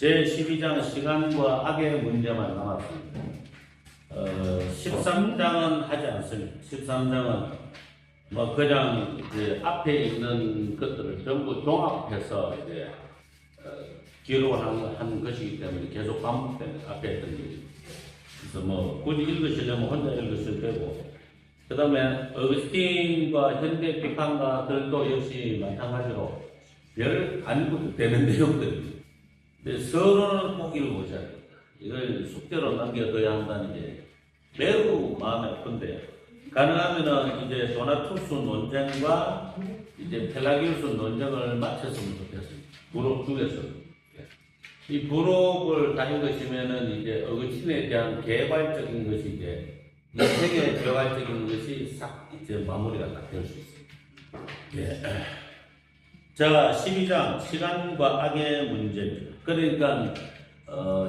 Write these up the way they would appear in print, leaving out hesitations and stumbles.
제12장 시간과 악의 문제만 남았습니다. 13장은 하지 않습니다. 13장은 뭐 그냥 이제 앞에 있는 것들을 전부 종합해서 이제 기록을 한 것이기 때문에 계속 반복됩니다. 앞에 했던 게. 그래서 뭐 굳이 읽으시려면 혼자 읽으셔도 되고, 그 다음에 어거스틴과 현대 비판가들도 역시 마찬가지로 별 안 읽어도 되는 내용들입니다. 근데 서론을 꼭 읽어보셔야 됩니다. 이걸 숙제로 남겨둬야 한다는 게 매우 마음이 아픈데, 가능하면은 이제 도나투스 논쟁과 이제 펠라기우스 논쟁을 마쳤으면 좋겠습니다. 부록 중에서. 이 부록을 다 읽으시면은 이제 어거스틴에 대한 개발적인 것이 이제 인생의 개발적인 것이 싹 이제 마무리가 딱 될 수 있습니다. 예. 자, 12장 시간과 악의 문제입니다. 그러니까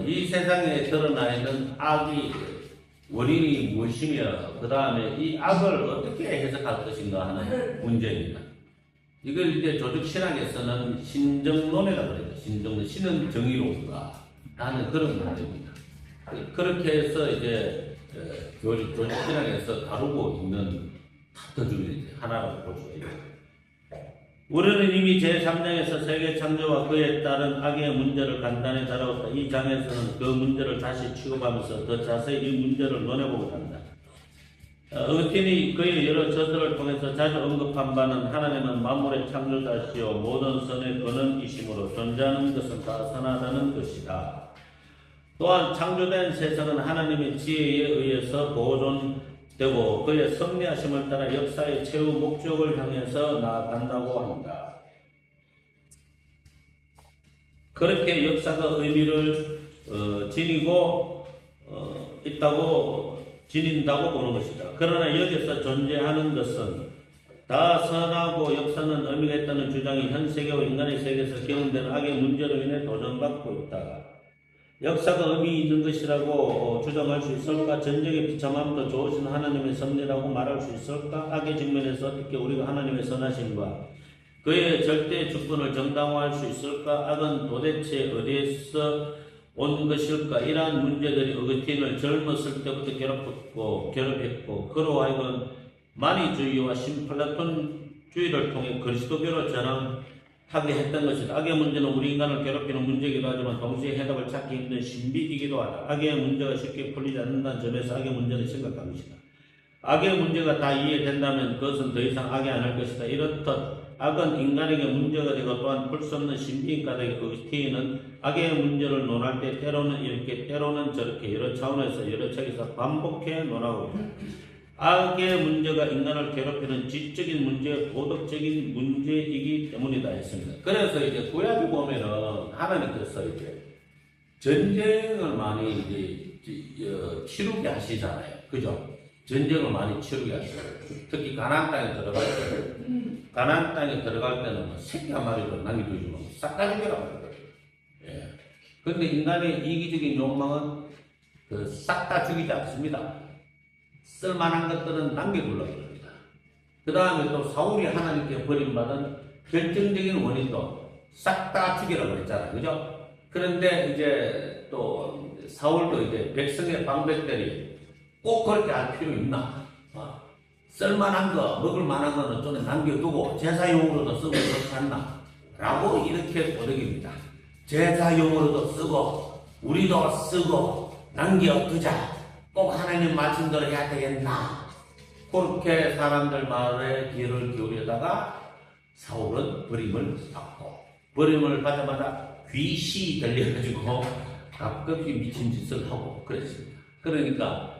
이 세상에 드러나 있는 악이 원인이 무엇이며 그 다음에 이 악을 어떻게 해석할 것인가 하는 문제입니다. 이걸 이제 조직신학에서는 신정론이라고 그래요. 신정론, 신은 정의로운가 하는 그런 문제입니다. 그렇게 해서 이제 조직신학에서 다루고 있는 탑터 중에 하나라고 볼 수 있습니다. 우리는 이미 제3장에서 세계 창조와 그에 따른 악의 문제를 간단히 다루었다. 이 장에서는 그 문제를 다시 취급하면서 더 자세히 이 문제를 논해보고자 한다. 어거스틴이 그의 여러 저들을 통해서 자주 언급한 바는 하나님은 만물의 창조자시요 모든 선의 근원이심으로 존재하는 것은 다 선하다는 것이다. 또한 창조된 세상은 하나님의 지혜에 의해서 보존되고 그의 섭리하심을 따라 역사의 최후 목적을 향해서 나아간다고 한다. 그렇게 역사가 의미를 지니고 지닌다고 보는 것이다. 그러나 여기서 존재하는 것은 다 선하고 역사는 의미가 있다는 주장이 현 세계와 인간의 세계에서 경험되는 악의 문제로 인해 도전받고 있다. 역사가 의미 있는 것이라고 주장할 수 있을까? 전쟁에 비참함도 좋으신 하나님의 섭리라고 말할 수 있을까? 악의 측면에서 어떻게 우리가 하나님의 선하심과 그의 절대 주권을 정당화할 수 있을까? 악은 도대체 어디에서 온 것일까? 이러한 문제들이 어거스틴을 젊었을 때부터 괴롭혔고 그로 하여금 마니주의와 신플라톤주의를 통해 그리스도교로 전환하게 했던 것이다. 악의 문제는 우리 인간을 괴롭히는 문제이기도 하지만 동시에 해답을 찾기 힘든 신비이기도 하다. 악의 문제가 쉽게 풀리지 않는다는 점에서 악의 문제는 심각한 것이다. 악의 문제가 다 이해된다면 그것은 더 이상 악이 아닐 것이다. 이렇듯 악은 인간에게 문제가 되고 또한 풀 수 없는 신비인 까닭에 어거스틴은 악의 문제를 논할 때 때로는 이렇게 때로는 저렇게 여러 차원에서 여러 책에서 반복해 논하고 있다. 악의 문제가 인간을 괴롭히는 지적인 문제, 도덕적인 문제이기 때문이다 했습니다. 그래서 이제 구약에 보면은 하나님께서 이제 전쟁을 많이 이제 치르게 하시잖아요. 그죠? 전쟁을 많이 치르게 하시고 특히 가나안 땅에 들어갈 때는 뭐 새끼 한 마리도 남겨두지 말고 싹 다 죽여라고 그래요. 예. 근데 인간의 이기적인 욕망은 싹 다 죽이지 않습니다. 쓸만한 것들은 남겨두려고 합니다. 그 다음에 또 사울이 하나님께 버림받은 결정적인 원인도 싹 다 죽이라고 했잖아요. 그죠? 그런데 이제 또 사울도 이제 백성의 방백들이 꼭 그렇게 할 필요 있나? 쓸만한 거, 먹을 만한 거는 좀 남겨두고 제사용으로도 쓰고 그렇지 않나? 라고 이렇게 도덕입니다. 제사용으로도 쓰고 우리도 쓰고 남겨두자. 꼭 하나님 말씀대로 해야 되겠나? 그렇게 사람들 말에 귀를 기울이다가 사울은 버림을 받고 버림을 받자마자 귀시 들려가지고 가끔씩 미친 짓을 하고 그랬습니다. 그러니까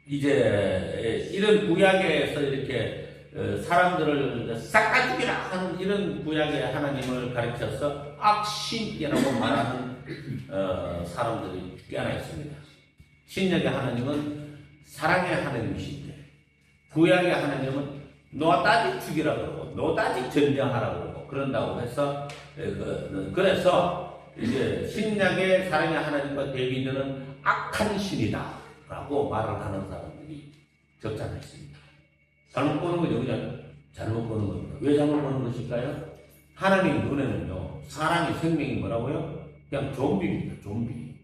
이제 이런 구약에서 이렇게 사람들을 싹 다 죽이라 하는 이런 구약의 하나님을 가르쳐서 악신이라고 말하는 사람들이 꽤나 있습니다. 신약의 하나님은 사랑의 하나님이신데 구약의 하나님은 노다지 죽이라 그러고 노다지 전쟁하라 그러고 그런다고 해서 그래서 이제 신약의 사랑의 하나님과 데비드는 악한 신이다 라고 말을 하는 사람들이 적잖아 있습니다. 잘못 보는 거죠. 그죠? 잘못 보는 겁니다. 왜 잘못 보는 것일까요? 하나님 눈에는요 사랑이 생명이 뭐라고요? 그냥 좀비입니다. 좀비.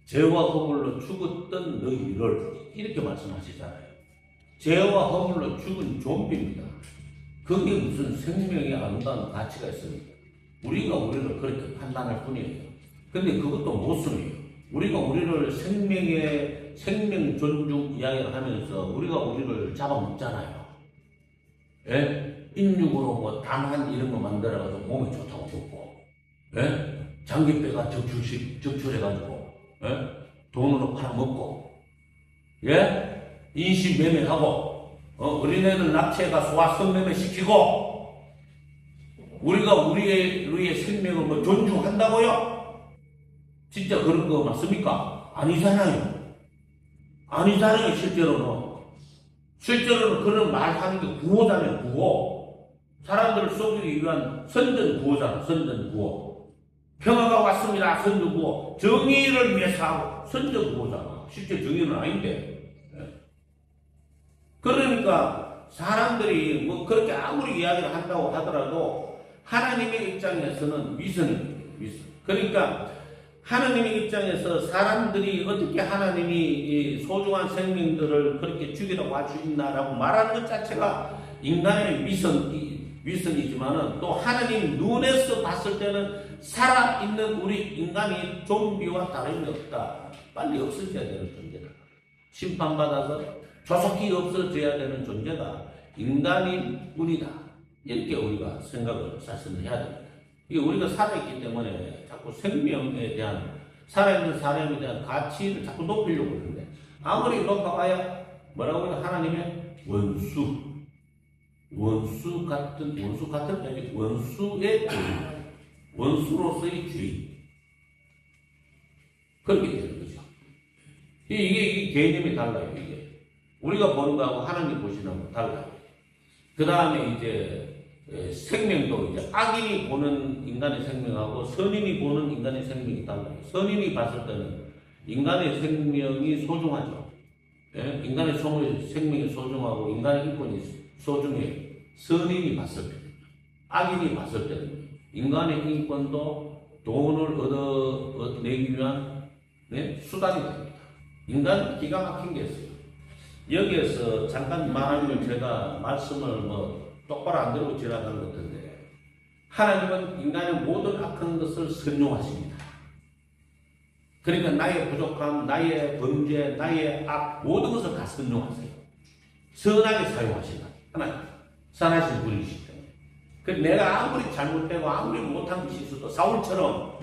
죄와 허물로 죽었던 너희를 이렇게 말씀하시잖아요. 죄와 허물로 죽은 좀비입니다. 그게 무슨 생명의 아름다운 가치가 있습니까? 우리가 우리를 그렇게 판단할 뿐이에요. 근데 그것도 모순이에요. 우리가 우리를 생명 존중 이야기를 하면서 우리가 우리를 잡아먹잖아요. 예? 인육으로 뭐 단한 이런 거 만들어가지고 몸에 좋다고 먹고, 예? 장기뼈가 적출해가지고, 예? 돈으로 팔아먹고, 예? 인신매매하고, 어린애들 납치해가 소아성매매 시키고, 우리가 우리의 생명을 뭐 존중한다고요? 진짜 그런 거 맞습니까? 아니잖아요. 아니잖아요, 실제로는. 실제로는 그런 말 하는 게 구호잖아요, 구호. 사람들을 속이기 위한 선전 구호잖아, 선전 구호. 평화가 왔습니다, 선전 구호. 정의를 위해서 하고, 선전 구호잖아. 실제 정의는 아닌데. 그러니까 사람들이 뭐 그렇게 아무리 이야기를 한다고 하더라도 하나님의 입장에서는 위선입니다, 위선. 그러니까 하나님의 입장에서 사람들이 어떻게 하나님이 이 소중한 생명들을 그렇게 죽이라고 할 수 있나라고 말하는 것 자체가 인간의 위선이지만은 또 하나님 눈에서 봤을 때는 살아있는 우리 인간이 좀비와 다름이 없다. 빨리 없어져야 되는 존재다. 심판받아서 조속히 없어져야 되는 존재가 인간인 우리다. 이렇게 우리가 생각을 사실은 해야 됩니다. 이게 우리가 살아있기 때문에 자꾸 생명에 대한, 살아있는 사람에 대한 가치를 자꾸 높이려고 하는데, 아무리 높아봐야 뭐라고요? 하나님의 원수 같은 게 원수의 죄인, 원수로서의 죄인. 그렇게 되는 거죠. 이게 개념이 달라요, 이게. 우리가 보는 거하고 하나님 보시는 거 달라요. 그 다음에 이제 생명도 이제 악인이 보는 인간의 생명하고 선인이 보는 인간의 생명이 달라요. 선인이 봤을 때는 인간의 생명이 소중하죠. 예? 인간의 생명이 소중하고 인간의 인권이 소중해요. 선인이 봤을 때, 악인이 봤을 때는 인간의 인권도 돈을 얻어내기 위한 수단이 됩니다. 인간은 기가 막힌 게 있어요. 여기에서 잠깐 말하면 제가 말씀을 똑바로 안 들고 지나가는 것 같은데, 하나님은 인간의 모든 악한 것을 선용하십니다. 그러니까 나의 부족함, 나의 범죄, 나의 악, 모든 것을 다 선용하세요. 선하게 사용하신다. 하나님, 선하신 분이시기 때문에. 내가 아무리 잘못되고 아무리 못한 것이 있어도 사울처럼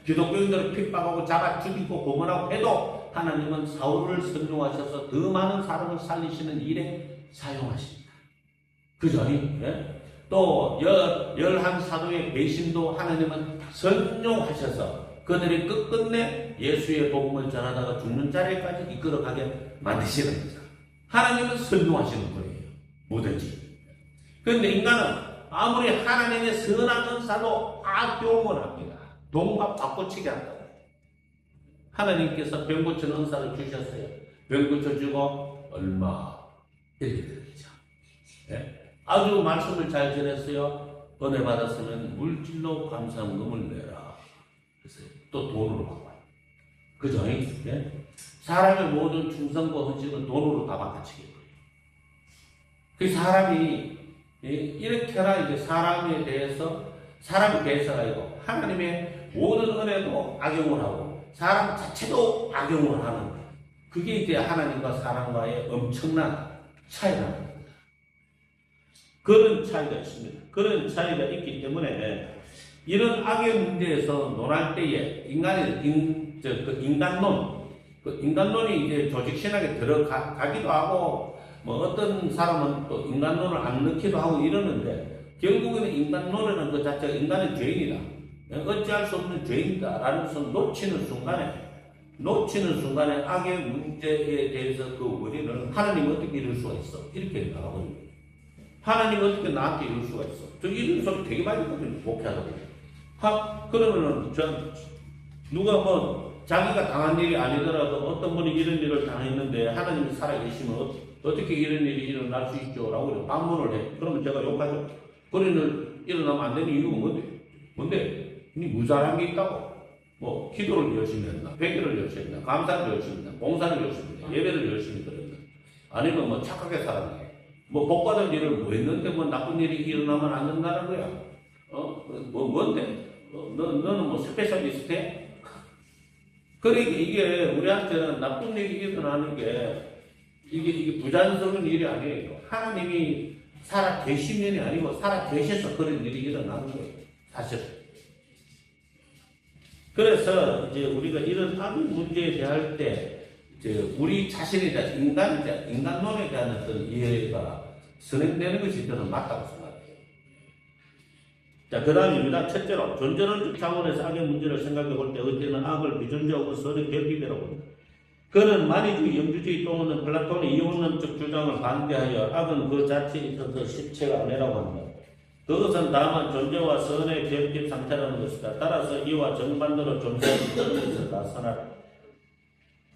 기독교인들을 핍박하고 잡아 죽이고 고문하고 해도 하나님은 사울을 선용하셔서 더 많은 사람을 살리시는 일에 사용하십니다. 그죠? 또 11사도의 배신도 하나님은 선용하셔서 그들이 끝끝내 예수의 복음을 전하다가 죽는 자리까지 이끌어가게 만드시는 거죠. 하나님은 선용하시는 거예요. 뭐든지. 그런데 인간은 아무리 하나님의 선한 은사도 악용을 합니다. 돈과 바꿔치기 한다. 하나님께서 병 고치는 은사를 주셨어요. 병 고쳐주고 얼마 이렇게 되는 거죠. 아주 말씀을 잘 전했어요. 은혜 받았으면 물질로 감사금을 내라. 그래서 또 돈으로 바꿔요. 그죠? 사람의 모든 충성과 헌신은 돈으로 다 바꿔치기 거예요. 그 사람이 이렇게나 이제 사람에 대해서가 아니고 하나님의 모든 은혜도 악용을 하고 사람 자체도 악용을 하는, 그게 이제 하나님과 사람과의 엄청난 차이라는 겁니다. 그런 차이가 있습니다. 그런 차이가 있기 때문에 이런 악의 문제에서 논할 때에 인간론이 이제 조직신학에 들어가기도 하고, 어떤 사람은 또 인간론을 안 넣기도 하고 이러는데, 결국에는 인간론이라는 것 자체가 인간의 죄인이다, 어찌할 수 없는 죄인이다라는 것을 놓치는 순간에 악의 문제에 대해서 그 원인을 하나님 어떻게 이럴 수가 있어? 이렇게 나가거든요. 하나님 어떻게 나한테 이럴 수가 있어? 저 이런 소리 되게 많이 듣거든요. 목회하다 보면. 그러면은 누가 자기가 당한 일이 아니더라도 어떤 분이 이런 일을 당했는데 하나님이 살아계시면 어떻게 이런 일이 일어날 수 있죠? 라고 반문을 해. 그러면 제가 욕하죠. 그런 일 일어나면 안 되는 이유가 뭔데? 무사한 게 있다고. 뭐 기도를 열심히 했나, 회개를 열심히 했나, 감사를 열심히 했나, 봉사를 열심히 했나, 예배를 열심히 드렸나, 아니면 뭐 착하게 살았나, 뭐 복받을 일을 뭐 했는데 뭐 나쁜 일이 일어나면 안 된다는 거야. 뭐 뭔데? 너는 뭐 스페셜리스트야? 그러니까 이게 우리한테는 나쁜 일이 일어나는 게 이게 부자연스러운 일이 아니에요. 하나님이 살아 계신 일이 아니고 살아 계셔서 그런 일이 일어나는 거예요. 사실. 그래서 이제 우리가 이런 악의 문제에 대할 때 이제 우리 자신에 대한 인간론에 대한 어떤 이해가 선행되는 것이 저는 맞다고 생각해요. 자, 그 다음입니다. 첫째로, 존재론적 차원에서 악의 문제를 생각해 볼 때 어때는 악을 비존재하고 선의 결핍이라고 합니다. 그는 만이주의, 영주주의 또는 플라톤의 이원론적 주장을 반대하여 악은 그 자체에 있어서 실체가 아니라고 합니다. 그것은 다만 존재와 선의 결핍 상태라는 것이다. 따라서 이와 정반대로 존재하는 것에서 나타나라.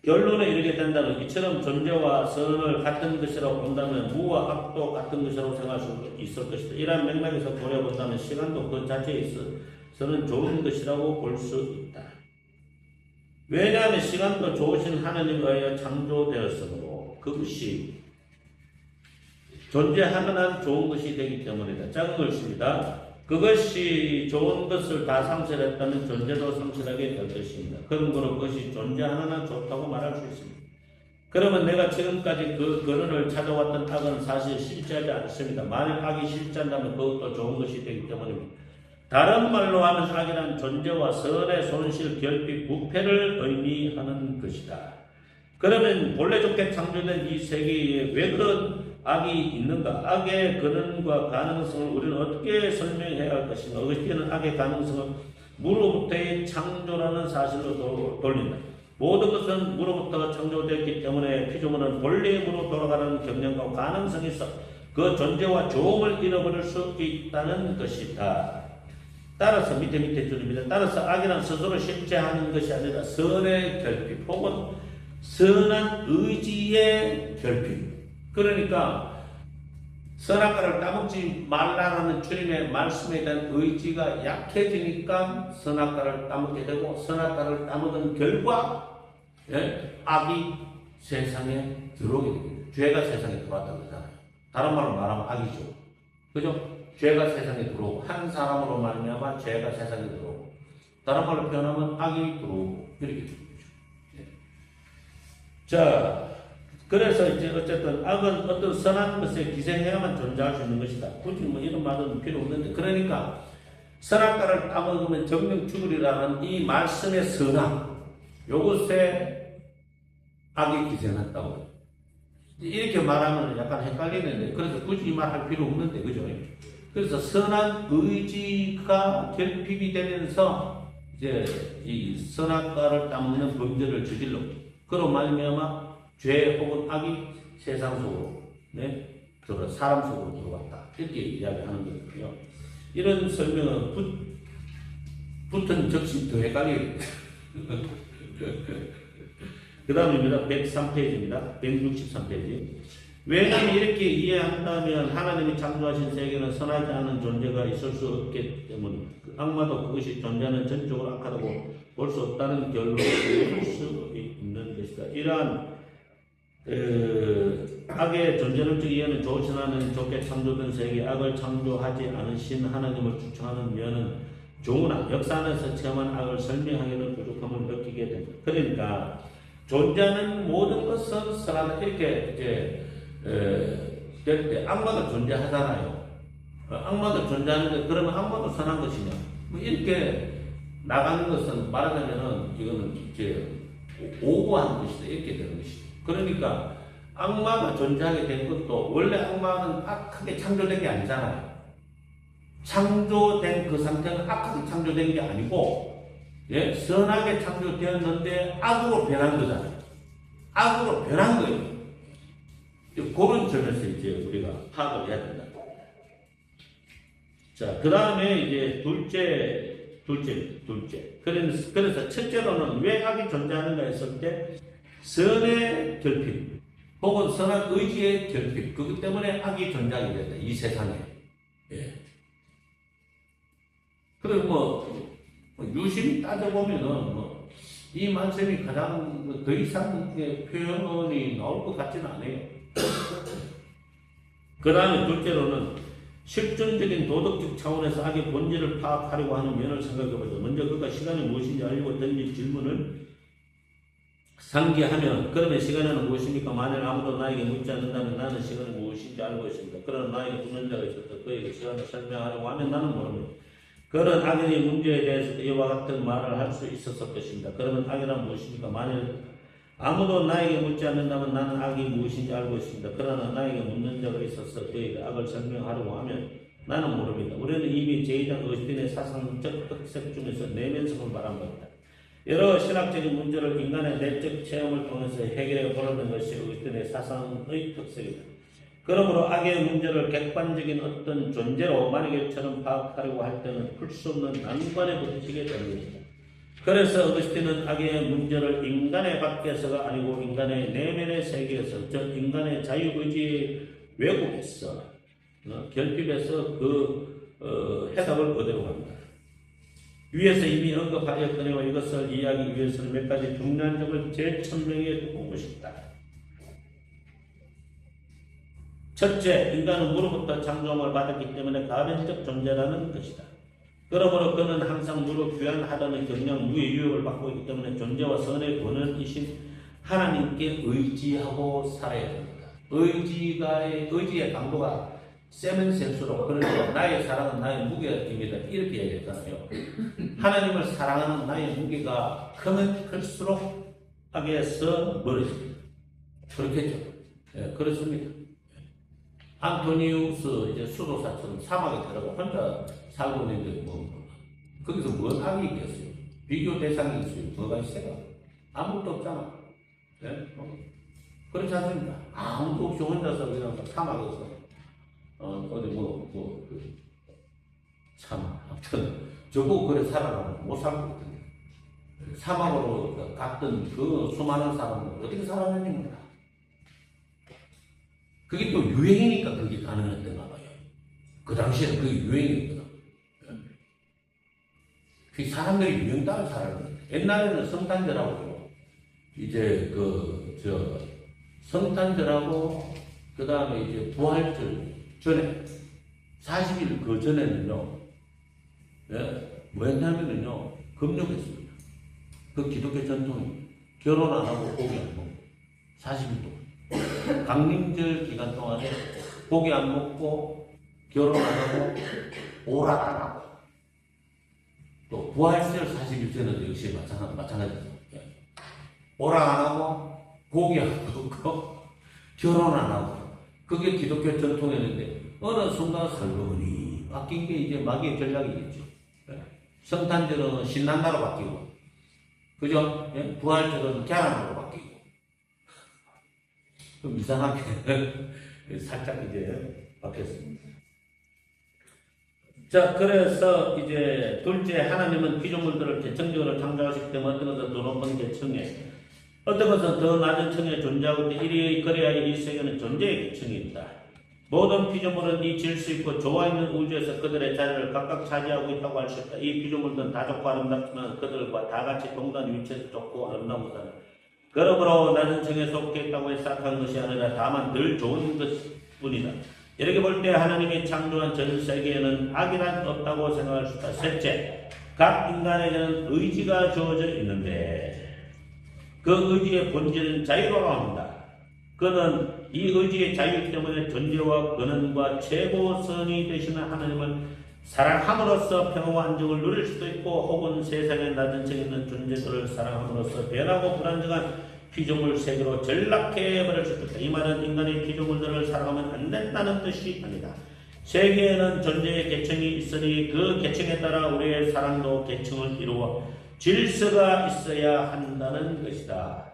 결론에 이르게 된다면 이처럼 존재와 선을 같은 것이라고 본다면 무와 악도 같은 것이라고 생각할 수 있을 것이다. 이러한 맥락에서 고려본다면 시간도 그 자체에 있어서는 좋은 것이라고 볼 수 있다. 왜냐하면 시간도 좋으신 하나님에 의하여 창조되었으므로 그것이 존재하는 한 좋은 것이 되기 때문이다. 작은 글씨입니다. 그것이 좋은 것을 다 상실했다면 존재도 상실하게 될 것입니다. 그러므로 그것이 존재하는 한 좋다고 말할 수 있습니다. 그러면 내가 지금까지 그 근원을 찾아왔던 악은 사실 실제하지 않습니다. 만약 악이 실제한다면 그것도 좋은 것이 되기 때문입니다. 다른 말로 하면 악이란 존재와 선의 손실, 결핍, 부패를 의미하는 것이다. 그러면 본래 좋게 창조된 이 세계에 왜 그런 악이 있는가? 악의 근원과 가능성을 우리는 어떻게 설명해야 할 것인가? 어떻게는 악의 가능성을 무로부터의 창조라는 사실로 돌린다. 모든 것은 무로부터 창조되었기 때문에 피조물은 본래의 무로 돌아가는 경향과 가능성이 있어 그 존재와 조음을 잃어버릴 수 있다는 것이다. 따라서 밑에 줄입니다. 따라서 악이란 스스로 실체하는 것이 아니라 선의 결핍 혹은 선한 의지의 결핍. 그러니까 선악과를 따먹지 말라라는 주님의 말씀에 대한 의지가 약해지니까 선악과를 따먹게 되고 선악과를 따먹은 결과 악이 세상에 들어오게 됩니다. 죄가 세상에 들어왔다는 거잖아요. 다른 말로 말하면 악이죠. 그죠? 죄가 세상에 들어오고 한 사람으로 말미암아 죄가 세상에 들어오고 다른 말로 표현하면 악이 들어오고 이렇게 됩니다. 자, 그래서 이제 어쨌든 악은 어떤 선한 것에 기생해야만 존재할 수 있는 것이다. 굳이 뭐 이런 말은 필요 없는데 그러니까 선악과를 따먹으면 정령 죽으리라는 이 말씀의 선악 요것에 악이 기생한다고 이렇게 말하면 약간 헷갈리는데 그래서 굳이 이 말 할 필요 없는데 그죠? 그래서 선한 의지가 결핍이 되면서 이제 이 선악과를 따먹는 범죄를 저질러 그로 말미암아 죄 혹은 악이 세상 속으로 사람 속으로 들어왔다 이렇게 이야기하는 거거든요. 이런 설명은 붙은 적시 더 헷갈려요. 그 다음입니다. 103페이지입니다. 163페이지. 왜냐하면 이렇게 이해한다면 하나님이 창조하신 세계는 선하지 않은 존재가 있을 수 없기 때문입니다. 악마도 그것이 존재하는 전적으로 악하다고 볼 수 없다는 결론을 내릴 수 있는 것이다. 이러한 악의 존재론적 이해는 좋으신 하나님 좋게 창조된 세계 악을 창조하지 않으신 하나님을 추천하는 면은 좋으나 역사 안에서 체험한 악을 설명하기는 부족함을 느끼게 됩니다. 그러니까 존재하는 모든 것은 선하다 이렇게 이제 될 때 악마도 존재하잖아요. 악마도 존재하는데 그러면 악마도 선한 것이냐? 뭐 이렇게 나가는 것은 말하자면은 이거는 이제 오버하는 것이다 이렇게 되는 것이죠. 그러니까 악마가 존재하게 된 것도 원래 악마는 악하게 창조된 게 아니잖아요. 창조된 그 상태는 악하게 창조된 게 아니고 선하게 창조되었는데 악으로 변한 거잖아요. 악으로 변한 거예요. 그런 점에서 이제 우리가 파악을 해야 된다. 자, 그 다음에 이제 둘째. 그래서 첫째로는 왜 악이 존재하는가 했을 때 선의 결핍 혹은 선한 의지의 결핍 그것 때문에 악이 존재하게 된다. 이 세상에. 그리고 뭐 유심히 따져보면은 이 말씀이 가장 더 이상 표현이 나올 것 같지는 않아요. 그 다음에 둘째로는 실존적인 도덕적 차원에서 악의 본질을 파악하려고 하는 면을 생각해보죠. 먼저 그가 시간이 무엇인지 알고 던진 질문을 상기하면, 그러면 시간은 무엇입니까? 만일 아무도 나에게 묻지 않는다면 나는 시간이 무엇인지 알고 있습니다. 그러나 나에게 묻는 자가 있었다. 그에게 시간을 설명하려고 하면 나는 모릅니다. 그런 악인의 문제에 대해서 이와 같은 말을 할 수 있었을 것입니다. 그러면 악이란 무엇입니까? 만일 아무도 나에게 묻지 않는다면 나는 악이 무엇인지 알고 있습니다. 그러나 나에게 묻는 자가 있어서 그에게 악을 설명하려고 하면 나는 모릅니다. 우리는 이미 제2장 어스틴의 사상적 특색 중에서 내면성을 말한 겁니다. 여러 신학적인 문제를 인간의 내적 체험을 통해서 해결해 보려는 것이 어스틴의 사상의 특색입니다. 그러므로 악의 문제를 객관적인 어떤 존재로 만약에처럼 파악하려고 할 때는 풀 수 없는 난관에 부딪히게 되는 것입니다. 그래서 어거스틴은 악의 문제를 인간의 밖에서가 아니고 인간의 내면의 세계에서, 즉 인간의 자유의지의 왜곡에서 결핍해서 그 해석을 얻으려고 합니다. 위에서 이미 언급하였거니와 이것을 이해하기 위해서는 몇 가지 중요한 점을 재천명해 두고 싶다. 첫째, 인간은 무로부터 창조함을 받았기 때문에 가변적 존재라는 것이다. 그러므로 그는 항상 무릇 귀환하다는 경량 무의 유혹을 받고 있기 때문에 존재와 선의 권원이신 하나님께 의지하고 살아야 됩니다. 의지의 강도가 세면 셀수록, 그러니까 나의 사랑은 나의 무게입니다. 이렇게 얘기했잖아요. 하나님을 사랑하는 나의 무게가 크면 클수록 악에서 멀어집니다. 그렇겠죠? 네, 그렇습니다. 안토니우스 이제 수도사처럼 사막에 들어가 혼자 살고 있는데 거기서 뭔 악이 있겠어요? 비교 대상이 있어요. 뭐가 있어요? 아무것도 없잖아. 네? 그렇지 않습니까? 아무도 없이 혼자서 그냥 사막에서 어디 참 아무튼 저보고 그래 살아가면 못 살거든요. 사막으로 갔던 그 수많은 사람들 어떻게 살았는지 몰라. 그게 또 유행이니까 그게 가능했던가 봐요. 그 당시에는 그게 유행이었거든. 그 사람들이 유행 따라 살았는데, 옛날에는 성탄절하고, 이제 성탄절하고, 그 다음에 이제 부활절 전에, 40일 그 전에는요, 뭐였냐면요, 금욕했습니다. 그 기독교 전통이 결혼 안 하고 고기 안 먹고, 40일 동안. 강림절 기간 동안에 고기 안 먹고 결혼 안 하고 오락 안 하고 또 부활절 40일째는 역시 마찬가지죠. 오락 안 하고 고기 안 먹고 결혼 안 하고 그게 기독교 전통이었는데 어느 순간 설거니 바뀐 게 이제 마귀의 전략이겠죠. 성탄절은 신난다로 바뀌고 그죠? 부활절은 계란으로 바뀌고 좀 이상하게 살짝 이제 바뀌었습니다. 자, 그래서 이제 둘째, 하나님은 피조물들을 계층적으로 창조하시기 때문에 어떤 것은 더 높은 계층에, 어떤 것은 더 낮은 층에 존재하고 이리 그래야 이 세계는 존재의 계층이 있다. 모든 피조물은 이 질서 있고 조화 있는 우주에서 그들의 자리를 각각 차지하고 있다고 할 수 있다. 이 피조물들은 다 좋고 아름답지만 그들과 다 같이 동일한 위치에서 좋고 아름다운 것은 그러므로 낮은 층에 속해 있다고 해서 악한 것이 아니라 다만 덜 좋은 것뿐이다. 이렇게 볼 때 하나님이 창조한 전 세계에는 악이란 없다고 생각할 수 있다. 셋째, 각 인간에게는 의지가 주어져 있는데 그 의지의 본질은 자유라고 합니다. 그는 이 의지의 자유 때문에 존재와 근원과 최고선이 되시는 하나님을 사랑함으로써 평화와 안정을 누릴 수도 있고 혹은 세상의 낮은 층에 있는 존재들을 사랑함으로써 변하고 불안정한 피조물 세계로 전락해버릴 수도 있다. 이 말은 인간의 피조물들을 사랑하면 안 된다는 뜻이 아니다. 세계에는 존재의 계층이 있으니 그 계층에 따라 우리의 사랑도 계층을 이루어 질서가 있어야 한다는 것이다.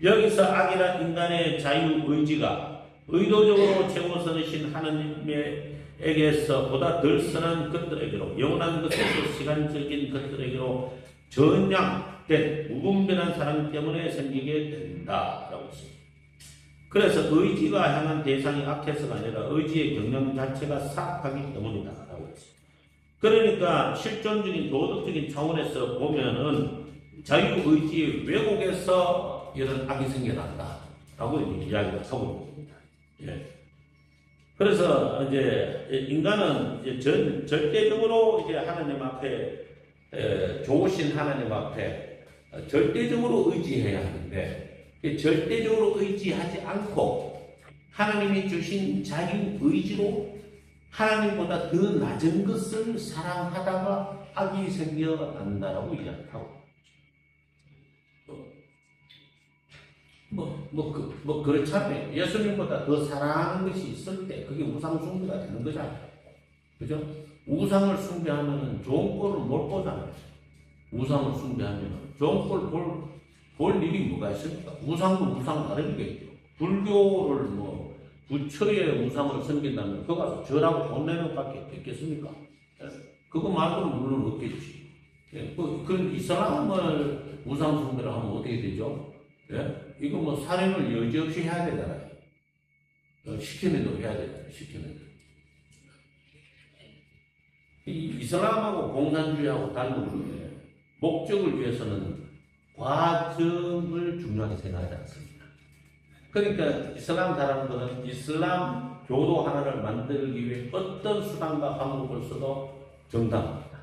여기서 악이란 인간의 자유의지가 의도적으로 최고선이신 하나님에게서 보다 덜 선한 것들에게로 영원한 것에서 시간적인 것들에게로 전향된 무분별한 사랑 때문에 생기게 된다라고 했습니다. 그래서 의지가 향한 대상이 악해서가 아니라 의지의 경영 자체가 사악하기 때문이다라고 했습니다. 그러니까 실존적인 도덕적인 차원에서 보면은 자유의지의 왜곡에서 이런 악이 생겨난다라고 이야기를 하고 있습니다. 예. 그래서 이제 인간은 이제 절대적으로 이제 하나님 앞에 좋으신 하나님 앞에 절대적으로 의지해야 하는데 절대적으로 의지하지 않고 하나님이 주신 자유 의지로 하나님보다 더 낮은 것을 사랑하다가 악이 생겨난다라고 이야기하고 그렇잖아요. 예수님보다 더 사랑하는 것이 있을 때 그게 우상 숭배가 되는 거잖아요. 그죠? 우상을 숭배하면 좋은 꼴을 못 보잖아요. 우상을 숭배하면 좋은 꼴 볼 일이 뭐가 있습니까? 우상도 우상 다르겠죠. 불교를 부처의 우상을 섬긴다면 그거 가서 절하고 돈 내는 밖에 있겠습니까? 그거 말고는 물론 없겠지. 그 이슬람을 우상 숭배를 하면 어떻게 되죠? 예? 이거 살인을 여지없이 해야 되잖아요. 시키는 대로 해야 되잖아요. 시키는 대로. 이슬람하고 공산주의하고 다른 게 목적을 위해서는 과정을 중요하게 생각하지 않습니다. 그러니까 이슬람 사람들은 이슬람 교도 하나를 만들기 위해 어떤 수단과 방법을 써도 정당합니다.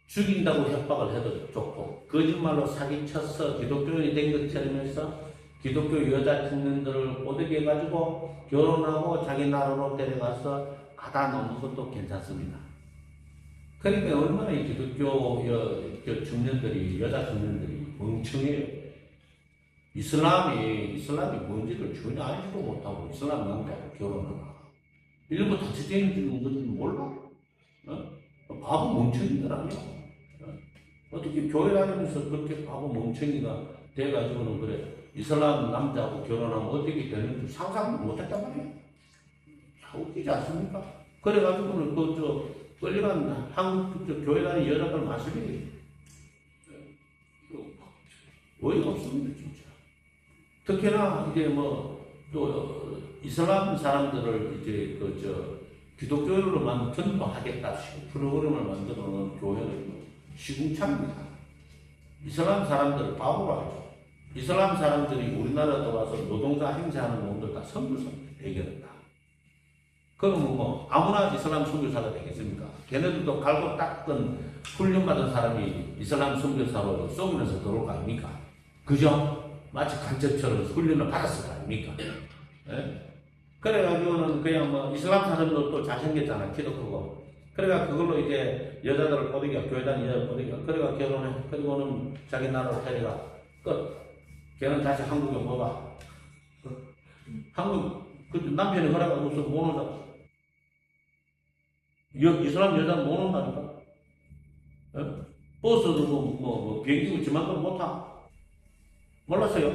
죽인다고 협박을 해도 좋고 거짓말로 사기쳐서 기독교인이 된 것처럼 해서 기독교 여자 청년들을 꼬드게 해가지고 결혼하고 자기 나라로 데려가서 가다 놓는 것도 괜찮습니다. 그러니까 얼마나 이 기독교 청년들이 여자 청년들이 멍청해요. 이슬람이 뭔지를 전혀 알지도 못하고 이슬람 남자하고 결혼하나 일부 다치되는 건지 몰라. 바보 멍청이들 아니야. 어떻게 교회 다니면서 그렇게 바보 멍청이가 돼가지고는 그래 이슬람 남자하고 결혼하면 어떻게 되는지 상상도 못했단 말이야. 웃기지 않습니까? 그래가지고는 끌려간 한국 교회 다니는 여자들 마시기 어이가 없습니다 진짜. 특히나 이제 또 이슬람 사람들을 이제 기독교로만 전도하겠다 프로그램을 만들어 놓은 교회는 시궁창입니다. 이슬람 사람들을 바보로 하죠. 이슬람 사람들이 우리나라 들어와서 노동자 행세하는 놈들 다 선교사 되겠다. 그러면 아무나 이슬람 선교사가 되겠습니까? 걔네들도 갈고 닦은 훈련받은 사람이 이슬람 선교사로 쏘면서 들어올 거 아닙니까? 그죠? 마치 간첩처럼 훈련을 받았을 거 아닙니까? 예? 그래가지고는 그냥 이슬람 사람들도 잘생겼잖아. 키도 크고. 그래가 그걸로 이제 여자들을 꼬드겨, 교회 다니는 여자를 꼬드겨. 그래가 결혼해. 그리고는 자기 나라로 데려가. 끝. 걔는 다시 한국에 뭐가? 한국, 남편이 허락하고 없어 못 오잖아. 이슬람 여자는 못 온다니까. 예? 버스도 비행기고 지만큼 못 타. 몰랐어요?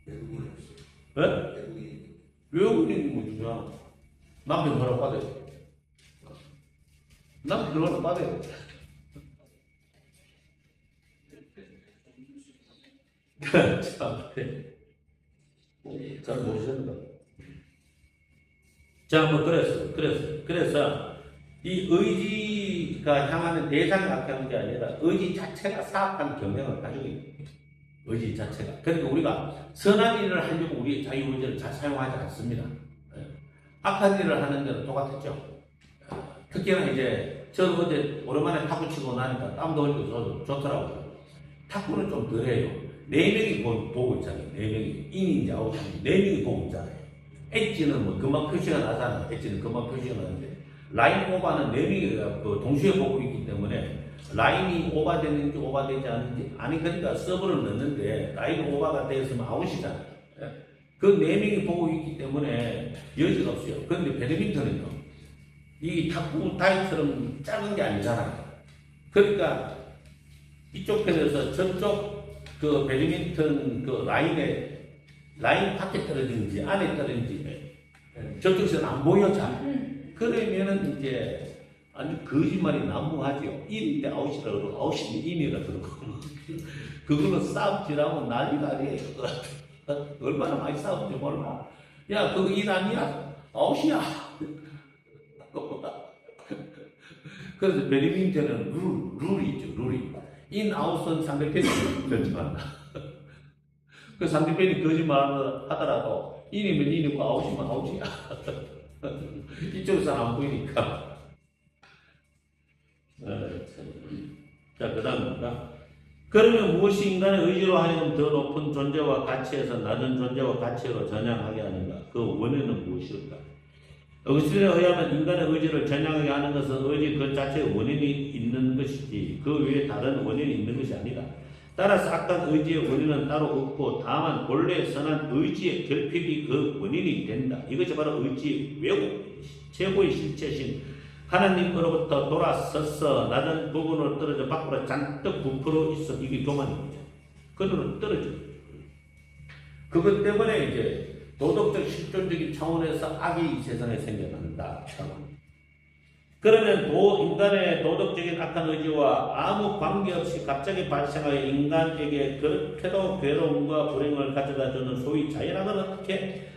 예? 외국인이 중요한 남편 허락 받아요. 남편 허락 받아요. 잘 모르셨는가? 자, 그래서 이 의지가 향하는 대상이 악한 게 아니라 의지 자체가 사악한 경향을 가지고 있는 거예요. 의지 자체가. 그러니까 우리가 선한 일을 하려고 우리 자유의지를 잘 사용하지 않습니다. 악한 일을 하는 데는 똑같았죠. 특히나 이제 저도 어제 오랜만에 탁구 치고 나니까 땀도 흘리고 좋더라고요. 탁구는 좀 덜해요. 4명이 보고 있잖아요. 4명이. 인인지 아웃인지 4명이 보고 있잖아요. 엣지는 금방 표시가 나잖아요. 엣지는 금방 표시가 나는데 라인 오버는 4명이 동시에 보고 있기 때문에 라인이 오버되는지 오버되지 않는지 그러니까 서브를 넣는데 라인 오버가 되었으면 아웃이잖아요. 그 4명이 보고 있기 때문에 여지가 없어요. 그런데 배드민턴은요 이 탁구 타이처럼 작은 게 아니잖아요. 그러니까 이쪽 편에서 저쪽 배드민턴 라인 밖에 떨어지는지 안에 떨어지는지 저쪽에서는 안 보여 잘. 그러면은 이제 아주 거짓말이 난무하죠. 인인데 아웃이라고 그러고 아웃인데 인이라 그러고 그걸로 싸움질하고 난리가 아니에요. 얼마나 많이 싸움인지 몰라. 야 그거 인 아니야? 아웃이야. 그래서 배드민턴은 룰이 있죠. 룰이. 인아웃은 상대편이 결정한다. 그 상대편이 거짓말 하더라도 인이면 인이고 아웃이면 아웃이야. 이쪽에서 안 보이니까. 자, 그 다음입니다. 그러면 무엇이 인간의 의지로 하여금 더 높은 존재와 가치에서 낮은 존재와 가치로 전향하게 하는가? 그 원인은 무엇일까? 어거스틴에 의하면 인간의 의지를 전향하게 하는 것은 의지 그 자체의 원인이 있는 것이지 그 외에 다른 원인이 있는 것이 아니다. 따라서 악한 의지의 원인은 따로 없고 다만 본래 선한 의지의 결핍이 그 원인이 된다. 이것이 바로 의지의 왜곡, 최고의 실체신 하나님으로부터 돌아서서 낮은 부분으로 떨어져 밖으로 잔뜩 부풀어 있어. 이게 교만입니다. 그들은 떨어져. 그것 때문에 이제 도덕적 실존적인 차원에서 악이 이 세상에 생겨난다. 그러면 인간의 도덕적인 악한 의지와 아무 관계없이 갑자기 발생하여 인간에게 그렇게도 괴로움과 불행을 가져다주는 소위 자연악은 어떻게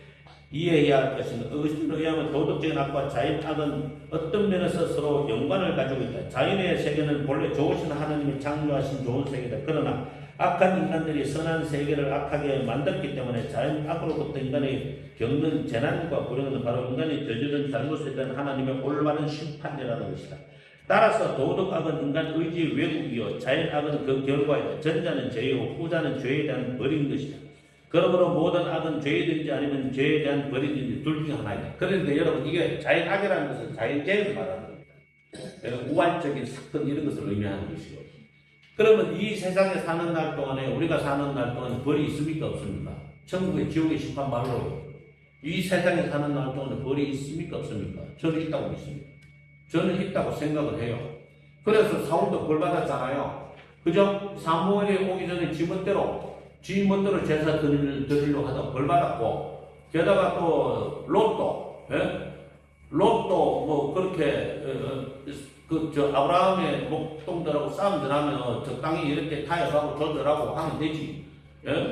이해해야 할 것인가? 어거스틴에 의하면 도덕적인 악과 자연악은 어떤 면에서 서로 연관을 가지고 있다. 자연의 세계는 본래 좋으신 하나님이 창조하신 좋은 세계다. 그러나 악한 인간들이 선한 세계를 악하게 만들기 때문에 자연악으로부터 인간이 겪는 재난과 불행은 바로 인간이 저지른 잘못에 대한 하나님의 올바른 심판이라는 것이다. 따라서 도덕악은 인간 의지의 왜곡이요 자연악은 그 결과이다. 전자는 죄요 후자는 죄에 대한 벌인 것이다. 그러므로 모든 악은 죄이든지 아니면 죄에 대한 벌이든지 둘 중 하나이다. 그러니까 여러분 이게 자연악이라는 것은 자연재해를 말하는 겁니다. 우발적인 사건 이런 것을 의미하는 것이고 그러면 이 세상에 사는 날 동안에 우리가 사는 날 동안에 벌이 있습니까 없습니까? 천국의 지옥의 심판 말로 이 세상에 사는 날 동안에 벌이 있습니까 없습니까? 저는 있다고 믿습니다. 저는 있다고 생각을 해요. 그래서 사울도 벌 받았잖아요. 그죠? 사무엘이 오기 전에 지 멋대로 제사 드리려고 하다 벌 받았고 게다가 또 롯도 뭐 그렇게 아브라함의 목동들하고 싸움 전하면 적당히 이렇게 타협하고 조절하고 하면 되지.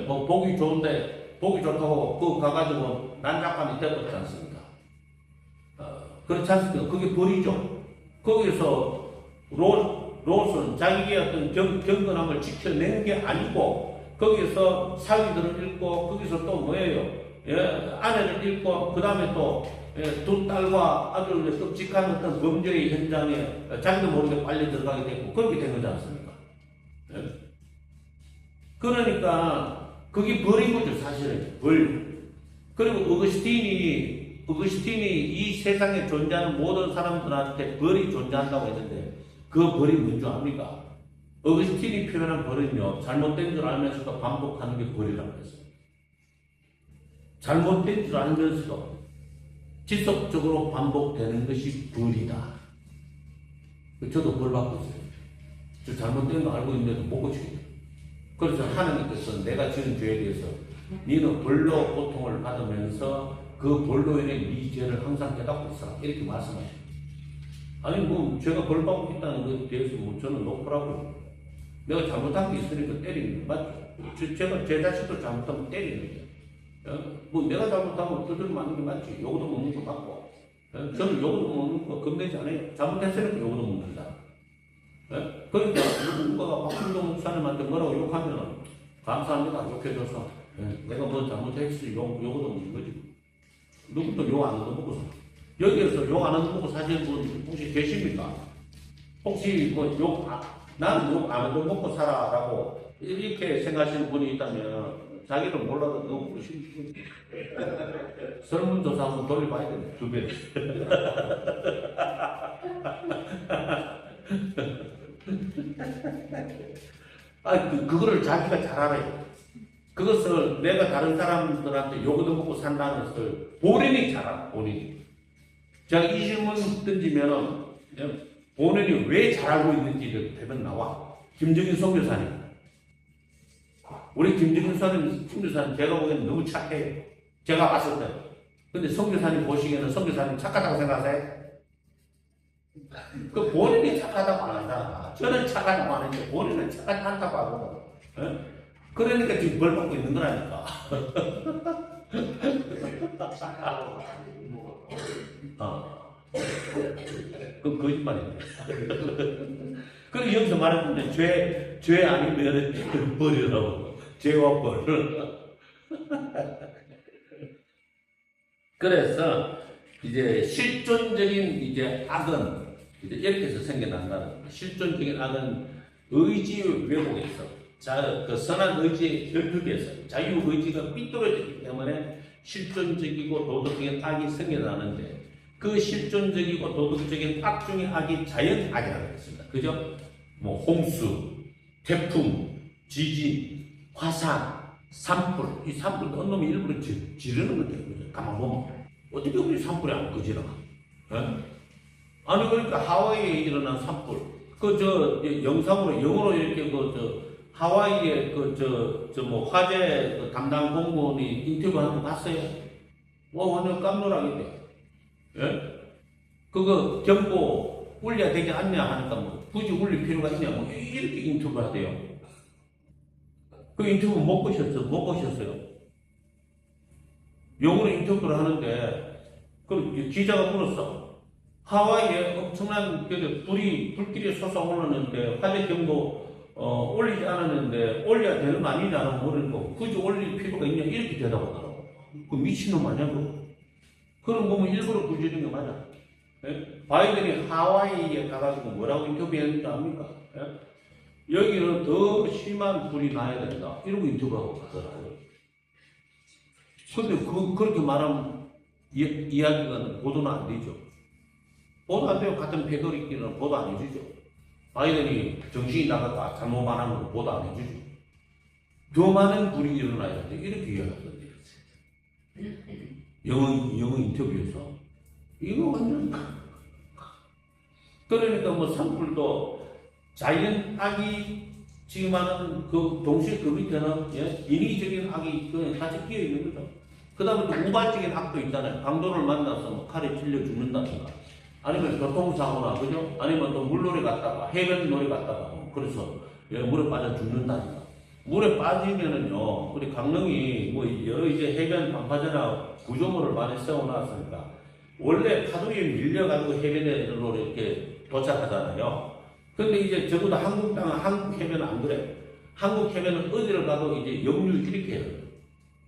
뭐 보기 좋다고 그거 가가지고 난잡함이 되었지 않습니까? 그렇지 않습니까? 그게 벌이죠. 거기서 롯은 자기의 어떤 경건함을 지켜낸 게 아니고 거기서 사위들을 잃고 거기서 또 뭐예요? 아내를 잃고 그 다음에 또 두 딸과 아주 끔찍한 어떤 범죄의 현장에 자기도 모르게 빨리 들어가게 되고 그렇게 된 거지 않습니까? 그러니까 그게 벌인 거죠 사실은 벌. 그리고 어거스틴이 이 세상에 존재하는 모든 사람들한테 벌이 존재한다고 했는데 그 벌이 뭔지 압니까? 어거스틴이 표현한 벌은요 잘못된 줄 알면서도 반복하는 게 벌이라고 했어요. 잘못된 줄 알면서도 지속적으로 반복되는 것이 벌이다. 저도 벌 받고 있어요. 저 잘못된 거 알고 있는데도 못 고치겠어요. 그래서 하나님께서 내가 지은 죄에 대해서 너는 벌로 고통을 받으면서 그 벌로 인해 네 죄를 항상 깨닫고 있어라. 이렇게 말씀하십니다. 아니 뭐 제가 벌 받고 있다는 것에 대해서 뭐 저는 놓고라고 내가 잘못한 게 있으니까 때리는 거 맞죠? 제가 제 자신도 잘못하면 때리는 거죠. 뭐 내가 잘못하면 두드려 맞는 게 맞지. 요거도 먹는 거 맞고. 저는 요거도 먹는 거 겁내지 않아요. 잘못했으니까 요거도 먹는다. 그러니까 누군가가 박순종 목사님한테 뭐라고 욕하면 감사합니다. 욕해줘서. 내가 뭐 잘못했지. 요거도 먹는 거지. 누구도 욕 안 하는 거 먹고 사. 여기에서 욕 안 하는 거 먹고 사실 분 혹시 계십니까? 혹시 뭐 나는 욕 안 하는 거 먹고 살아라고 이렇게 생각하시는 분이 있다면 자기를 몰라도 너무 부르시는 설문조사 한번 돌려봐야 되네, 두 배. 그거를 자기가 잘 알아요. 그것을 내가 다른 사람들한테 욕을 먹고 산다는 것을 본인이 잘 알아, 본인이. 제가 이 질문 던지면 본인이 왜 잘 알고 있는지를 대변 나와. 김정인 선교사님. 우리 김정인 선교사님 제가 보기에는 너무 착해요. 제가 봤을 때. 근데 선교사님 보시기에는 선교사님 착하다고 생각하세요? 그 본인이 착하다고 안 한다. 저는 착하다고 안 했는데 본인은 착하지 않다고 하고. 그러니까 지금 벌 받고 있는 거라니까. 그건 거짓말입니다. 그리고 여기서 말하는 죄 아니면 벌이라고. 죄와 벌. 그래서 이제 실존적인 이제 악은 이제 이렇게 해서 생겨난다는 거예요. 실존적인 악은 의지 왜곡에서 그 선한 의지의 결핍에서 자유의지가 삐뚤어지기 때문에 실존적이고 도덕적인 악이 생겨나는데 그 실존적이고 도덕적인 악 중의 악이 자연악이라고 했습니다. 그죠? 뭐 홍수, 태풍, 지진, 화산, 산불. 이 산불 어떤 놈이 일부러 지르는 건데 그죠? 가만 보면 어떻게 우리 산불이 안 꺼지나? 아니 그러니까 하와이에 일어난 산불. 영상으로 영어로 이렇게 하와이의 뭐 화재 담당 공무원이 인터뷰하는 거 봤어요? 완전 깜놀하겠네. 예? 그거 경보 울려야 되지 않냐 하니까 뭐 굳이 울릴 필요가 있냐 뭐 이렇게 인터뷰 하대요. 그 인터뷰 못 보셨어요? 영어로 인터뷰를 하는데 그 기자가 물었어. 하와이에 엄청난 불길이 솟아오르는데 화재 경보 올리지 않았는데 올려야 되는 거 아니냐고 물으니까 굳이 올릴 필요가 있냐 이렇게 대답하더라고. 그 미친놈 아니야 그거? 그런 거면 일부러 부지는 게 맞아. 예? 바이든이 하와이에 가가지고 뭐라고 인터뷰했는지 압니까? 예? 여기는 더 심한 불이 나야 된다. 이러고 인터뷰하고 가더라고요. 근데 그렇게 말하면 이야기가 보도는 안 되죠. 보도 안 되고 같은 패거리끼리는 보도 안 해주죠. 바이든이 정신이 나갔다 잘못 말하는 거 보도 안 해주죠. 더 많은 불이 일어나야 돼. 이렇게 이야기하던데. 영어 인터뷰에서. 이거 완전. 그러니까 뭐 산불도 자연 악이 지금 하는 그 동시에 그 밑에는 인위적인 악이 같이 끼어 있는 거죠. 그 다음에 또 우발적인 악도 있잖아요. 강도를 만나서 뭐 칼에 찔려 죽는다든가. 아니면 교통사고나, 그죠? 아니면 또 물놀이 갔다가, 해변놀이 갔다가, 그래서 물에 빠져 죽는다든가. 물에 빠지면은요, 우리 강릉이 뭐 여러 이제 해변 방파제나 구조물을 많이 세워놨으니까, 원래 파도에 밀려가지고 해변으로 이렇게 도착하잖아요. 근데 이제 적어도 한국 해변은 안 그래. 한국 해변은 어디를 가도 이제 역류 이렇게 해요.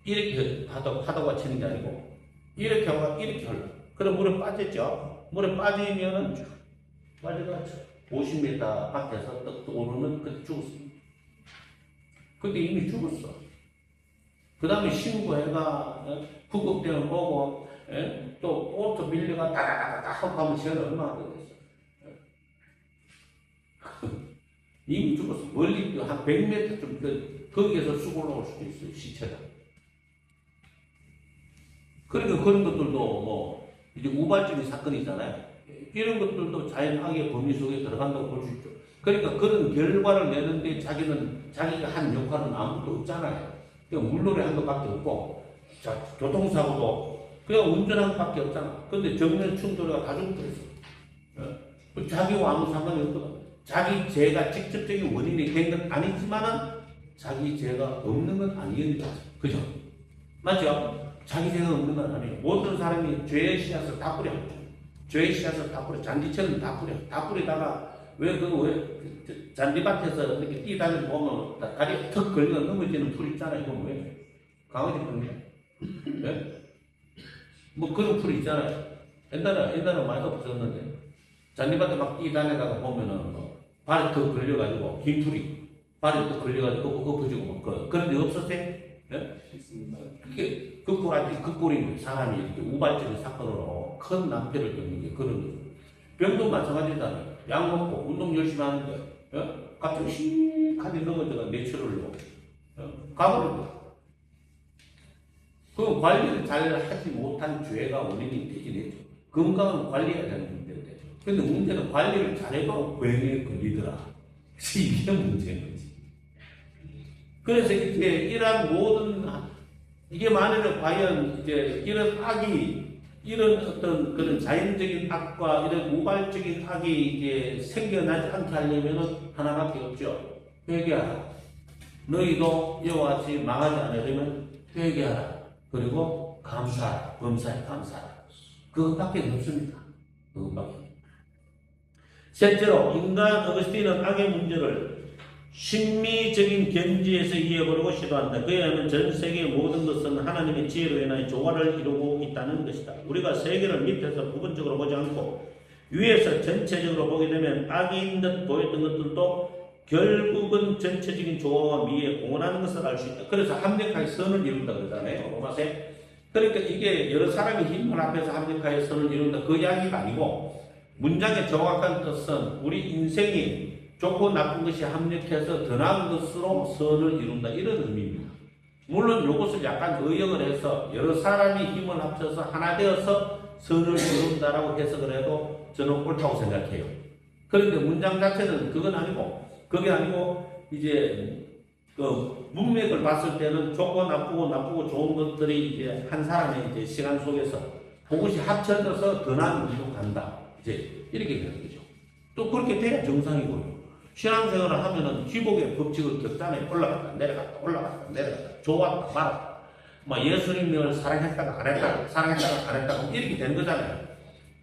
이렇게 파도가 치는 게 아니고, 이렇게 하고 이렇게 흘러. 그럼 물에 빠졌죠? 물에 빠지면은 빠져가 50m 밖에서 떡 오르면 그때 죽었습니다. 근데 이미 죽었어. 그 다음에 신고해가 구급대원 오고 또 오토 밀려가 따다다다 하고 하면 시간이 얼마나 걸렸어. 이미 죽었어. 멀리 한 100m 좀 거기에서 쑥 올라올 수도 있어요. 시체가. 그러니까 그런 것들도 뭐 이제 우발적인 사건이잖아요. 이런 것들도 자연악의 범위 속에 들어간다고 볼 수 있죠. 그러니까 그런 결과를 내는데 자기가 한 역할은 아무것도 없잖아요. 그냥 물놀이 한 것밖에 없고, 자, 교통사고도 그냥 운전한 것밖에 없잖아. 근데 정면 충돌가 다 죽어버렸어. 자기와 아무 상관이 없거든. 자기 죄가 직접적인 원인이 된 건 아니지만은 자기 죄가 없는 건 아니겠죠. 그죠? 맞죠? 자기 죄가 없는 건 아니에요. 모든 사람이 죄의 씨앗을 다 뿌려. 죄의 씨앗을 다 뿌려. 잔디처럼 다 뿌려. 다 뿌리다가 왜 잔디밭에서 이렇게 뛰다니고 보면 다리에 턱 걸려 넘어지는 풀 있잖아요. 그건 왜? 강아지 풀이야. 네? 뭐 그런 풀이 있잖아요. 옛날에 많이 없었는데 잔디밭에 막 뛰다니다가 보면은 발에 턱 걸려가지고 긴 풀이 발에 턱 걸려가지고 엎어지고 뭐 그런 데 없었어요? 네? 그게 그 꼴이 사람이 이렇게 우발적인 사건으로 큰 낭패를 겪는 게 그런 거죠. 병도 마찬가지잖아요. 약 먹고 운동 열심히 하는데 갑자기 씩하게 넘어져가 뇌출혈로 가버린다. 그 관리를 잘 하지 못한 죄가 원인이 되긴 했죠. 건강은 관리해야 되는 문제인데. 근데 문제는 관리를 잘해도 병에 걸리더라. 이게 문제인 거지. 그래서 이제 이러한 모든 이게 만약에 과연 이제 이런 악이 이런 어떤 그런 자연적인 악과 이런 우발적인 악이 이제 생겨나지 않게 하려면은 하나밖에 없죠. 회개하라. 너희도 이와 같이 망하지 않으려면 회개하라. 그리고 감사하라. 범사에 감사하라. 그것밖에 없습니다. 셋째로 인간 어거스틴은 악의 문제를 심미적인 견지에서 이해해보려고 시도한다. 그에 의하면 전 세계의 모든 것은 하나님의 지혜로 인하여 조화를 이루고 있다는 것이다. 우리가 세계를 밑에서 부분적으로 보지 않고 위에서 전체적으로 보게 되면 악인 듯 보였던 것들도 결국은 전체적인 조화와 미에 공헌하는 것을 알 수 있다. 그래서 합력하여 선을 이룬다 그러잖아요. 로마서. 그러니까 이게 여러 사람의 힘을 합해서 합력하여 선을 이룬다. 그 이야기가 아니고 문장의 정확한 뜻은 우리 인생이 좋고 나쁜 것이 합력해서 더 나은 것으로 선을 이룬다. 이런 의미입니다. 물론 이것을 약간 의역을 해서 여러 사람이 힘을 합쳐서 하나 되어서 선을 이룬다라고 해석을 해도 저는 옳다고 생각해요. 그런데 문장 자체는 그건 아니고, 그게 아니고, 이제, 그, 문맥을 봤을 때는 좋고 나쁘고 좋은 것들이 이제 한 사람의 이제 시간 속에서 그것이 합쳐져서 더 나은 길로 간다. 이제, 이렇게 되는 거죠. 또 그렇게 돼야 정상이고요. 신앙생활을 하면은 기복의 법칙을 격단에 올라갔다, 내려갔다, 좋았다, 말았다. 막 예수님을 사랑했다가 안 했다가, 사랑했다가 안 했다가, 이렇게 되는 거잖아요.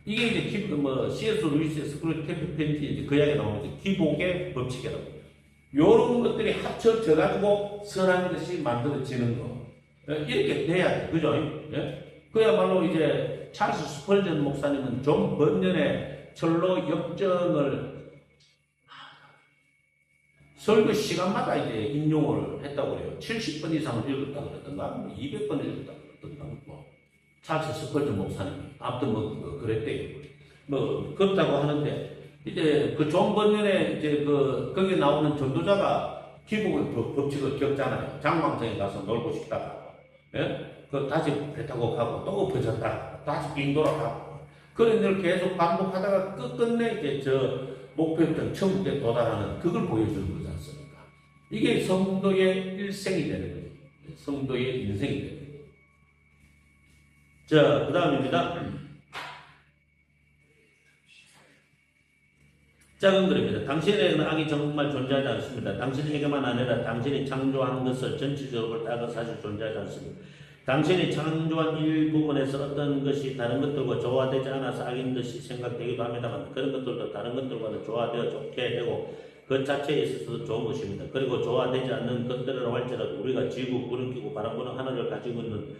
이게 이제 C.S. 루이스의 스크루테이프 편지 그 이야기 나오는데 기복의 법칙이라고. 요런 것들이 합쳐져가지고 선한 것이 만들어지는 거. 이렇게 돼야 돼. 그죠? 예? 그야말로 이제 찰스 스펄전 목사님은 존 번연의 철로 역정을 설교 시간마다 이제 인용을 했다고 그래요. 70번 이상을 읽었다고 그러던가, 200번 읽었다고 그러던가, 찰스 스펄전 목사님이. 아무튼 그랬대요. 그렇다고 하는데, 이제 그 존 번연의 이제 거기 나오는 전도자가 기복의 법칙을 겪잖아요. 장망성에 가서 놀고 싶다가, 예? 다시 배 타고 가고, 또 엎어졌다가, 다시 빙 돌아가고. 그런 일을 계속 반복하다가 끝끝내 이제 저 목표였던 천국에 도달하는 그걸 보여주는 거지 않습니까? 이게 성도의 일생이 되는 거예요. 성도의 인생이 되는 거예요. 자, 그 다음입니다. 작은 글입니다. 당신에게는 악이 정말 존재하지 않습니다. 당신에게만 아니라 당신이 창조한 것을 전체적으로 따가 사실 존재하지 않습니다. 당신이 창조한 일부분에서 어떤 것이 다른 것들과 조화되지 않아서 악인 듯이 생각되기도 합니다만 그런 것들도 다른 것들과는 조화되어 좋게 되고 그 자체에 있어서도 좋은 것입니다. 그리고 조화되지 않는 것들이라고 할지라도 우리가 지구, 구름 끼고 바람 부는 하늘을 가지고 있는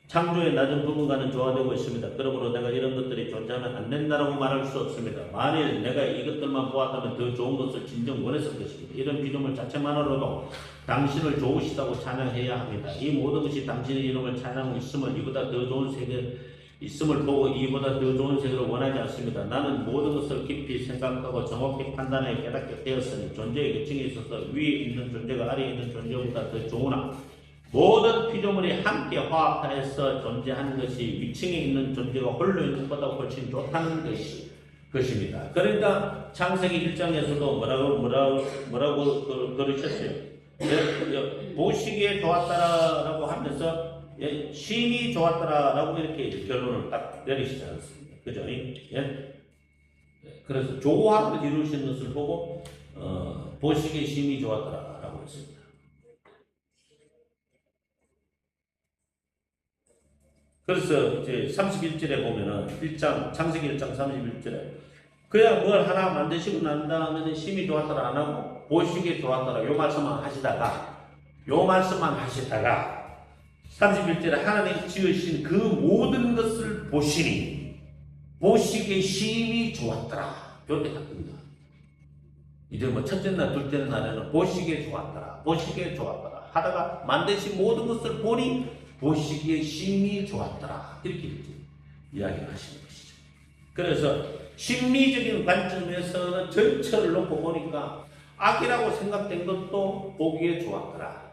창조의 낮은 부분과는 조화되고 있습니다. 그러므로 내가 이런 것들이 존재하면 안 된다라고 말할 수 없습니다. 만일 내가 이것들만 보았다면 더 좋은 것을 진정 원했을 것입니다. 이런 비조물 자체만으로도 당신을 좋으시다고 찬양해야 합니다. 이 모든 것이 당신의 이름을 찬양하고 있음을 이보다 더 좋은 세계 있음을 보고 이보다 더 좋은 세계를 원하지 않습니다. 나는 모든 것을 깊이 생각하고 정확히 판단해 깨닫게 되었으니 존재의 계층에 있어서 위에 있는 존재가 아래에 있는 존재보다 더 좋으나 모든 피조물이 함께 화합하여서 존재하는 것이 위층에 있는 존재가 홀로 있는 것보다 훨씬 좋다는 것입니다. 그러니까 창세기 1장에서도 뭐라고 그러셨어요? 보시기에 좋았다라고 하면서 심히 좋았다라고 이렇게 결론을 딱 내리시지 않습니까? 그죠? 예? 그래서 조화를 이루신 것을 보고 보시기에 심히 좋았다라고 했습니다. 그래서 이제 31절에 보면은 창세기 1장 31절에 그야 뭘 하나 만드시고 난 다음에는 심히 좋았더라 안 하고 보시기에 좋았더라 요 말씀만 하시다가 31절에 하나님이 지으신 그 모든 것을 보시니 보시기에 심히 좋았더라 이렇게 답니다. 이제 뭐 첫째 날 둘째 날에는 보시기에 좋았더라 하다가 만드신 모든 것을 보니 보시기에 심히 좋았더라 이렇게 이야기를 하시는 것이죠. 그래서 심리적인 관점에서는 전체를 놓고 보니까 악이라고 생각된 것도 보기에 좋았더라.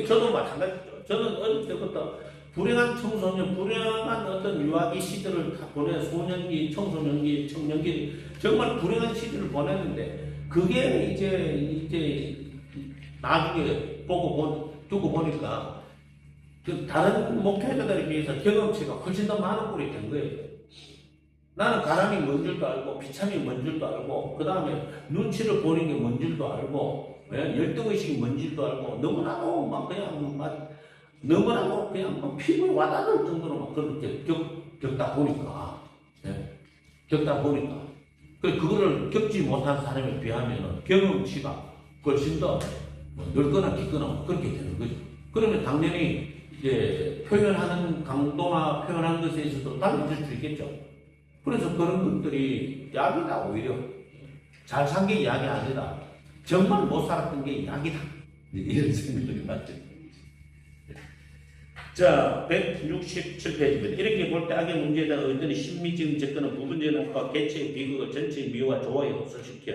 저도 마찬가지죠. 저는 어릴 때부터 불행한 청소년, 불행한 어떤 유아기 시절을 다 소년기, 청소년기, 청년기 정말 불행한 시절을 보냈는데 그게 이제 나중에 두고 보니까 다른 목회자들에 비해서 경험치가 훨씬 더 많은 꼴이 된 거예요. 나는 가람이 뭔 줄도 알고, 비참이 뭔 줄도 알고, 그 다음에 눈치를 보는 게 뭔 줄도 알고, 열등의식이 뭔 줄도 알고, 너무나도 그냥 피부에 와닿을 정도로 막 그렇게 겪다 보니까, 겪다 보니까. 그거를 겪지 못한 사람에 비하면 경험치가 훨씬 더 늙거나 깊거나 그렇게 되는 거죠. 그러면 당연히 이제 표현하는 강도나 표현하는 것에 있어서 달라질 수 있겠죠. 그래서 그런 것들이 약이다, 오히려. 잘 산 게 약이 아니라 정말 못 살았던 게 약이다. 이런 생각이 맞죠. 자, 167페이지입니다. 이렇게 볼 때 악의 문제에 대한 의견이 심미적인 접근은 부분적인 악과 개체의 비극을 전체의 미화와 조화에 흡수시켜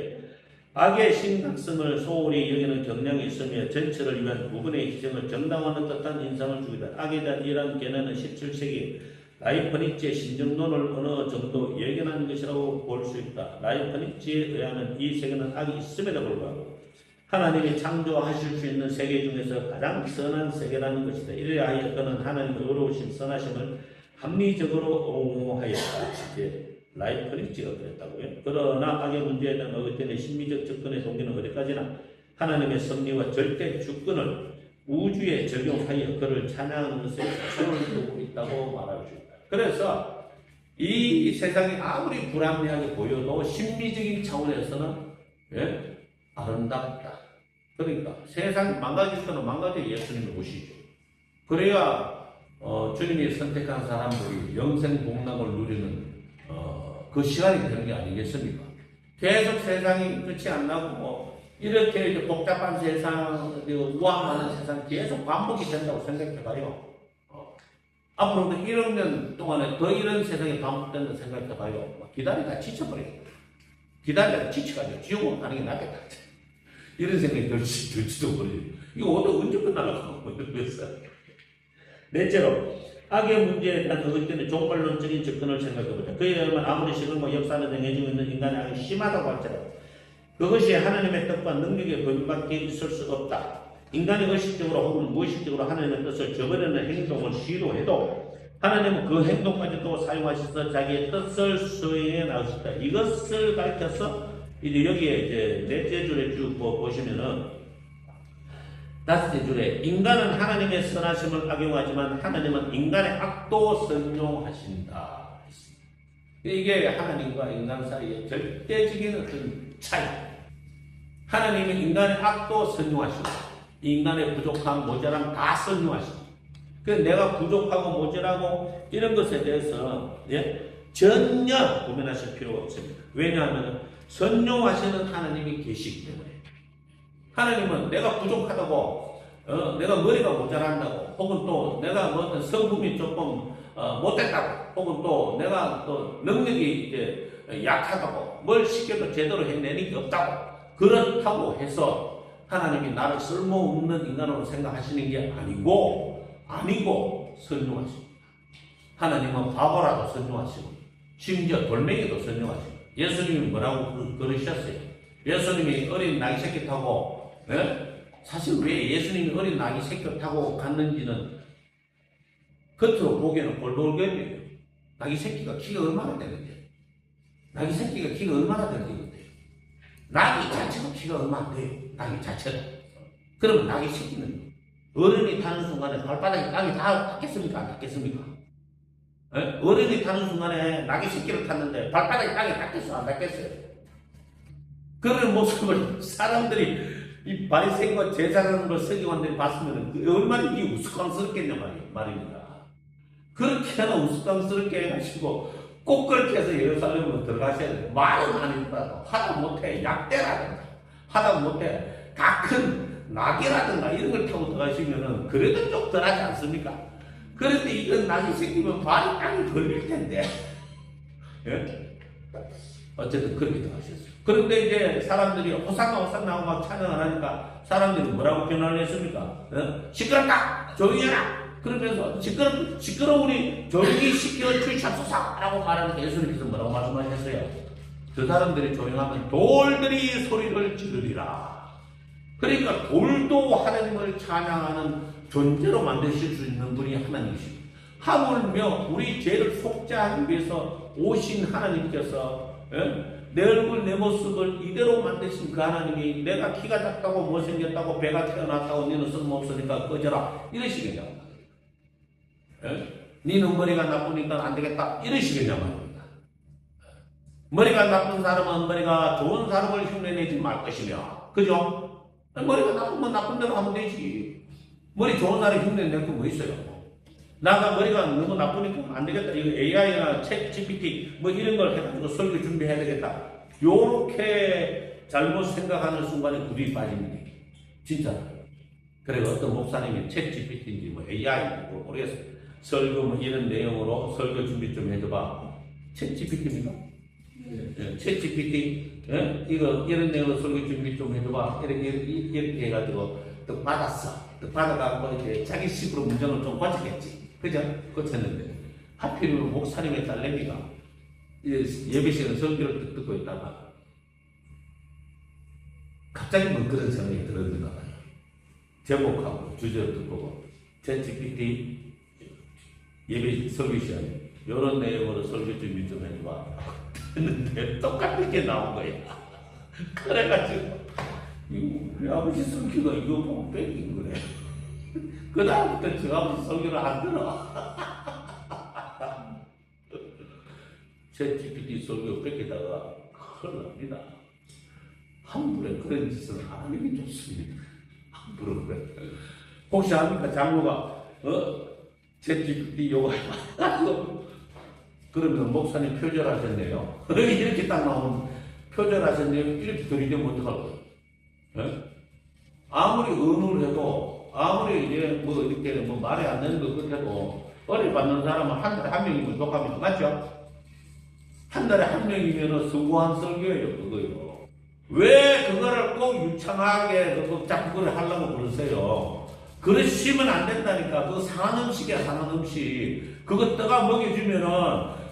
악의 심각성을 소홀히 여기는 경향이 있으며 전체를 위한 부분의 희생을 정당화하는 듯한 인상을 주기다. 악에 대한 이러한 견해는 17세기 라이프니츠의 신정론을 어느 정도 예견한 것이라고 볼 수 있다. 라이프니츠에 의하면 이 세계는 악이 있음에도 불구하고 하나님이 창조하실 수 있는 세계 중에서 가장 선한 세계라는 것이다. 이래하여 그는 하나님의 의로우신 선하심을 합리적으로 옹호하였다. 이제 라이프니츠가 그랬다고요. 그러나 악의 문제에 대한 어긋된 심리적 접근의 동기는 어디까지나 하나님의 섭리와 절대 주권을 우주에 적용하여 그를 찬양하는 것에 초점을 두고 있다고 말할 수 있다. 그래서 이 세상이 아무리 불합리하게 보여도 심리적인 차원에서는 아름답다. 그러니까 세상이 망가질 때는 망가져 예수님을 보시죠. 그래야 주님이 선택한 사람들이 영생 복락을 누리는 그 시간이 되는 게 아니겠습니까? 계속 세상이 끝이 안 나고 이렇게 이제 복잡한 세상, 우악 많은 세상 계속 반복이 된다고 생각해봐요. 앞으로도 1억 년 동안에 더 이런 세상이 반복된다고 생각해봐요. 기다리다 지쳐버려요. 기다리다가 지쳐가지고 지옥으로 가는 게 낫겠다. 이런 생각이 들지도 모르죠. 이거 언제 끝나려고 그랬어. 넷째로, 악의 문제에 대한 어긋되는 종말론적인 접근을 생각해보자. 그에 의하면 아무리 시간과 역사를 정해지고 있는 인간의 악이 심하다고 할지라도 그것이 하나님의 뜻과 능력의 범위밖에 있을 수 없다. 인간이 의식적으로 혹은 무의식적으로 하나님의 뜻을 저버리는 행동을 시도해도 하나님은 그 행동까지도 사용하셔서 자기의 뜻을 수행해 나오셨다. 이것을 가르쳐서 이제 여기에 이제 넷째 줄에 쭉 보시면은 다섯째 줄에 인간은 하나님의 선하심을 악용하지만 하나님은 인간의 악도 선용하신다. 이게 하나님과 인간 사이의 절대적인 어떤 차이. 하나님은 인간의 악도 선용하시고 인간의 부족함, 모자람 다 선용하시고. 그래서 내가 부족하고 모자라고 이런 것에 대해서 전혀 고민하실 필요가 없습니다. 왜냐하면 선용하시는 하나님이 계시기 때문에. 하나님은 내가 부족하다고, 내가 머리가 모자란다고, 혹은 또 내가 뭐 어떤 성품이 조금 못됐다고, 혹은 또 내가 또 능력이 이제 약하다고, 뭘 시켜도 제대로 해내는 게 없다고, 그렇다고 해서 하나님이 나를 쓸모없는 인간으로 생각하시는 게 아니고 선용하십니다. 하나님은 바보라도 선용하시고, 심지어 돌멩이도 선용하시고, 예수님이 뭐라고 그러셨어요? 예수님이 어린 나귀 새끼 타고, 사실 왜 예수님이 어린 나귀 새끼 타고 갔는지는 겉으로 보기에는 볼볼거려요. 나귀 새끼가 키가 얼마나 되는데? 나귀 새끼가 키가 얼마나 되는데? 나귀 자체가 키가 얼마 안 돼요. 나귀 자체가. 그러면 나귀 새끼는 어른이 타는 순간에 발바닥에 땅이 다 닿겠습니까? 안 닿겠습니까? 어른이 타는 순간에 나귀 새끼를 탔는데 발바닥에 땅이 닿겠어요? 안 닿겠어요? 그런 모습을 사람들이 이 바리새인과 제사라는 걸 서기관들이 봤으면 얼마나 이게 우스꽝스럽겠냐 말입니다. 그렇게나 우스꽝스럽게 해가지고 꼭 그렇게 해서 예루살렘으로 들어가셔야 돼요. 말은 아니더라도 하다 못해 약대라든가 하다 못해 다 큰 낙이라든가 이런 걸 타고 들어가시면은 그래도 좀 덜하지 않습니까? 그런데 이런 낙이 생기면 발이 땅에 걸릴 텐데. 어쨌든 그렇게 들어가셨어요. 그런데 이제 사람들이 호산나 하고 막 찬양을 하니까 사람들이 뭐라고 변화를 했습니까? 시끄럽다! 조용히 해라! 그러면서 시끄러우니 조용히 시켜 주시옵소서라고 말하는 예수님께서 뭐라고 말씀하셨어요? 그 사람들이 조용하면 돌들이 소리를 지르리라. 그러니까 돌도 하나님을 찬양하는 존재로 만드실 수 있는 분이 하나님이십니다. 하물며 우리 죄를 속죄하기 위해서 오신 하나님께서 내 얼굴 내 모습을 이대로 만드신 그 하나님이 내가 키가 작다고 못생겼다고 배가 태어났다고 너는 쓸모없으니까 꺼져라 이러시겠냐 말입니다. 너는 머리가 나쁘니까 안 되겠다 이러시겠냐 말입니다. 머리가 나쁜 사람은 머리가 좋은 사람을 흉내내지 말 것이며, 그죠? 머리가 나쁘면 나쁜 대로 하면 되지. 머리 좋은 사람이 흉내낼 거 뭐 있어요? 나가 머리가 너무 나쁘니까 안 되겠다. 이거 AI나 챗 GPT 뭐 이런 걸 해가지고 설교 준비해야 되겠다. 요렇게 잘못 생각하는 순간에 구두이 빠집니다. 진짜. 그리고 어떤 목사님이 챗 GPT인지 뭐 AI인지 모르겠어요. 설교 뭐 이런 내용으로 설교 준비 좀 해줘봐. 챗 GPT입니까? 챗 GPT, 예? 이거 이런 내용으로 설교 준비 좀 해줘봐. 이렇게 해가지고 또 받았어. 또 받아가고 이제 자기 식으로 문장을 좀 고쳤겠지. 그죠? 고쳤는데 하필이면 목사님의 딸내미가 예배 시간 설교를 듣고 있다가 갑자기 뭐 그런 생각이 들었는가 봐요. 제목하고 주제를 듣고 챗 GPT 예배 설교 시간에 이런 내용으로 설교 준비 좀 해봐 했는데 똑같은 게 나온 거야. 그래가지고 우리 아버지 설교가 이거 보고 뺏긴 거래. 그 다음부터 저 아버지 설교를 안 들어. 챗 GPT 설교 뺏기다가 큰일 납니다. 함부로 그런 짓을 안 하는 게 좋습니다. 함부로 그래. 혹시 압니까? 장로가 챗 GPT 요거 해가지고 그러면 목사님 표절하셨네요. 이렇게 딱 나오면 표절하셨네요. 이렇게 들이대면 어떡할 거예요? 예? 아무리 의논을 해도 아무리 이제 뭐 이렇게 뭐 말이 안 되는 것 같아도 어리 받는 사람은 한 달에 한 명이면 부족합니다. 맞죠? 한 달에 한 명이면 성공한 설교예요, 그거요. 왜 그거를 꼭 유창하게 자꾸 그걸 하려고 그러세요? 그러시면 안 된다니까. 그 상한 음식이야, 상한 음식. 그거 떠가 먹여주면은,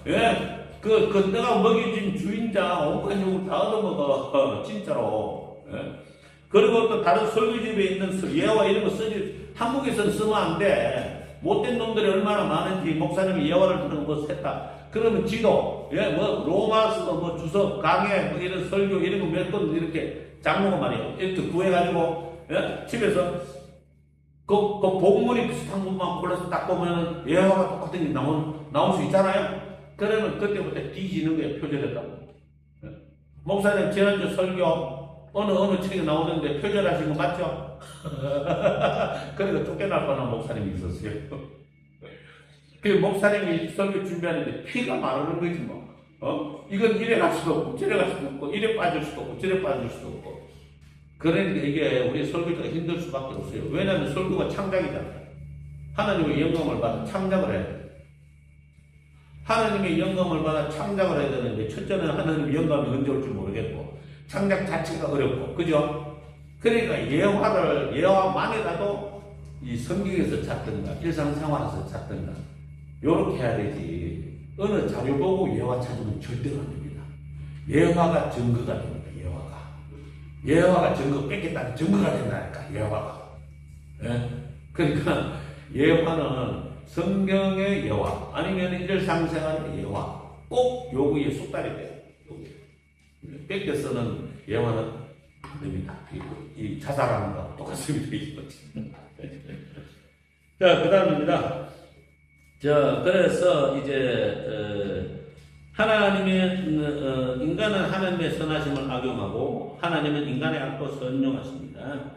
예? 그 떠가 먹여준 주인장 온갖 욕을 다 얻어먹어. 진짜로. 예? 그리고 또 다른 설교집에 있는 예화 이런 거 쓰지, 한국에서는 쓰면 안 돼. 못된 놈들이 얼마나 많은지, 목사님이 예화를 들은 거 셌다. 그러면 지도, 예, 뭐, 로마서, 뭐, 주석, 강해, 뭐, 이런 설교, 이런 거 몇 번 이렇게 장모가 말이에요. 이렇게 구해가지고, 예, 집에서 그 복문이 비슷한 것만 골라서 딱 보면은 예화가 똑같은 게 나올 수 있잖아요? 그러면 그때부터 뒤지는 거예요, 표절했다고. 예. 목사님, 지난주 설교, 어느 책에 나오는데 표절하신 거 맞죠? 그래서 쫓겨날 뻔한 목사님이 있었어요. 그 목사님이 설교 준비하는데 피가 마르는 거지 뭐. 이건 이래 갈 수도 없고 저래 갈 수도 없고 이래 빠질 수도 없고 저래 빠질 수도 없고. 그러니까 이게 우리 설교가 힘들 수밖에 없어요. 왜냐하면 설교가 창작이잖아요. 하나님의 영감을 받아 창작을 해야 돼요. 하나님의 영감을 받아 창작을 해야 되는데 첫째는 하나님의 영감이 언제 올지 모르겠고 창작 자체가 어렵고, 그죠? 그러니까 예화만이라도 이 성경에서 찾든가, 일상생활에서 찾든가, 요렇게 해야 되지. 어느 자료 보고 예화 찾으면 절대로 안 됩니다. 예화가 증거가 됩니다, 예화가 증거 뺏겠다는 증거가 된다니까, 예화가. 예? 그러니까 예화는 성경의 예화, 아니면 일상생활의 예화, 꼭 요구에 숙달이 돼요. 뺏겨 쓰는 예화는 안 됩니다. 이 자살하는 거하고 똑같습니다. 자, 그 다음입니다. 그래서 이제, 인간은 하나님의 선하심을 악용하고, 하나님은 인간의 악도 선용하십니다.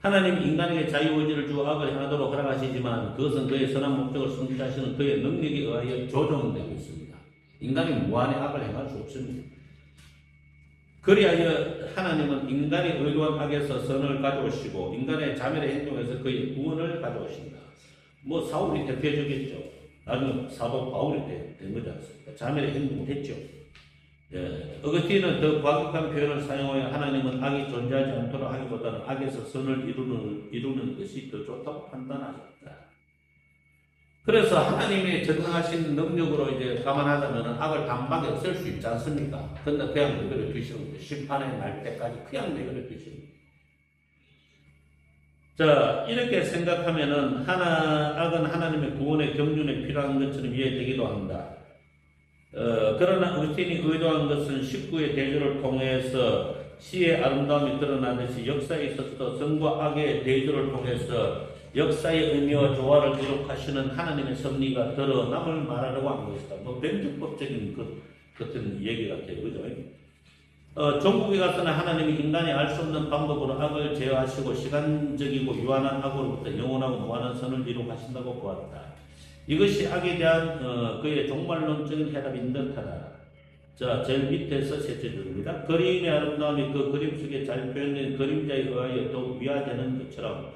하나님 인간에게 자유의지를 주어 악을 행하도록 허락하시지만, 그것은 그의 선한 목적을 성취하시는 그의 능력에 의하여 조정되고 있습니다. 인간이 무한의 악을 행할 수 없습니다. 그리하여 하나님은 인간의 의도한 악에서 선을 가져오시고 인간의 자멸의 행동에서 그의 구원을 가져오신다. 뭐 사울이 대표적이죠. 나중에 사도 바울이 된 거지 않습니까? 자멸의 행동을 했죠. 예. 어거스틴은 더 과격한 표현을 사용하여 하나님은 악이 존재하지 않도록 하기보다는 악에서 선을 이루는 것이 더 좋다고 판단하셨다. 그래서 하나님의 전능하신 능력으로 이제 감안하자면 악을 단박에 없앨 수 있지 않습니까? 근데 그냥 내버려 두시는 거예요. 심판의 날 때까지 그냥 내버려 두시는 거예요. 자, 이렇게 생각하면은 악은 하나님의 구원의 경륜에 필요한 것처럼 이해되기도 합니다. 그러나 어거스틴이 의도한 것은 19의 대조를 통해서 시의 아름다움이 드러나듯이 역사에 있어서도 선과 악의 대조를 통해서 역사의 의미와 조화를 기록하시는 하나님의 섭리가 드러남을 말하려고 한 것이다. 뭐 변증법적인 같은 얘기 같아요. 그죠? 종국에 가서는 하나님이 인간이 알 수 없는 방법으로 악을 제어하시고 시간적이고 유한한 악으로부터 영원하고 무한한 선을 이루하신다고 보았다. 이것이 악에 대한 그의 종말론적인 해답인 듯하다. 자, 제일 밑에서 셋째 줄입니다. 그림의 아름다움이 그 그림 속에 잘 표현된 그림자에 의하여 더욱 위화되는 것처럼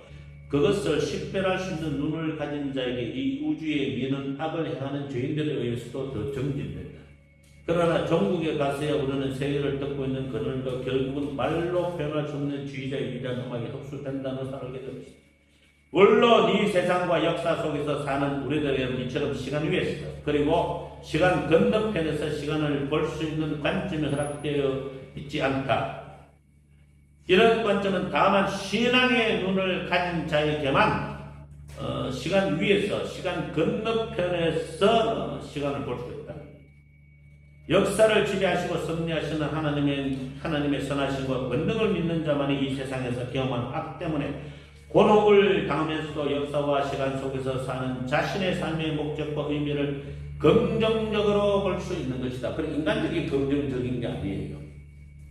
그것을 식별할 수 있는 눈을 가진 자에게 이 우주의 미는 악을 행하는 죄인들에 의해서도 더 정진된다. 그러나 종국에 가서야 우리는 세계를 덮고 있는 그늘과 결국은 말로 표현할 수 없는 주의자의 위대한 음악에 흡수된다는 것을 알게 됩니다. 물론 이 세상과 역사 속에서 사는 우리들에게는 이처럼 시간 위에서 그리고 시간 건너편에서 시간을 볼 수 있는 관점이 허락되어 있지 않다. 이런 관점은 다만 신앙의 눈을 가진 자에게만 시간 위에서 시간 건너편에서 시간을 볼 수 있다. 역사를 지배하시고 섭리하시는 하나님의 선하심과 권능을 믿는 자만이 이 세상에서 경험한 악 때문에 곤혹을 당하면서도 역사와 시간 속에서 사는 자신의 삶의 목적과 의미를 긍정적으로 볼 수 있는 것이다. 그리고 인간적인 긍정적인 게 아니에요.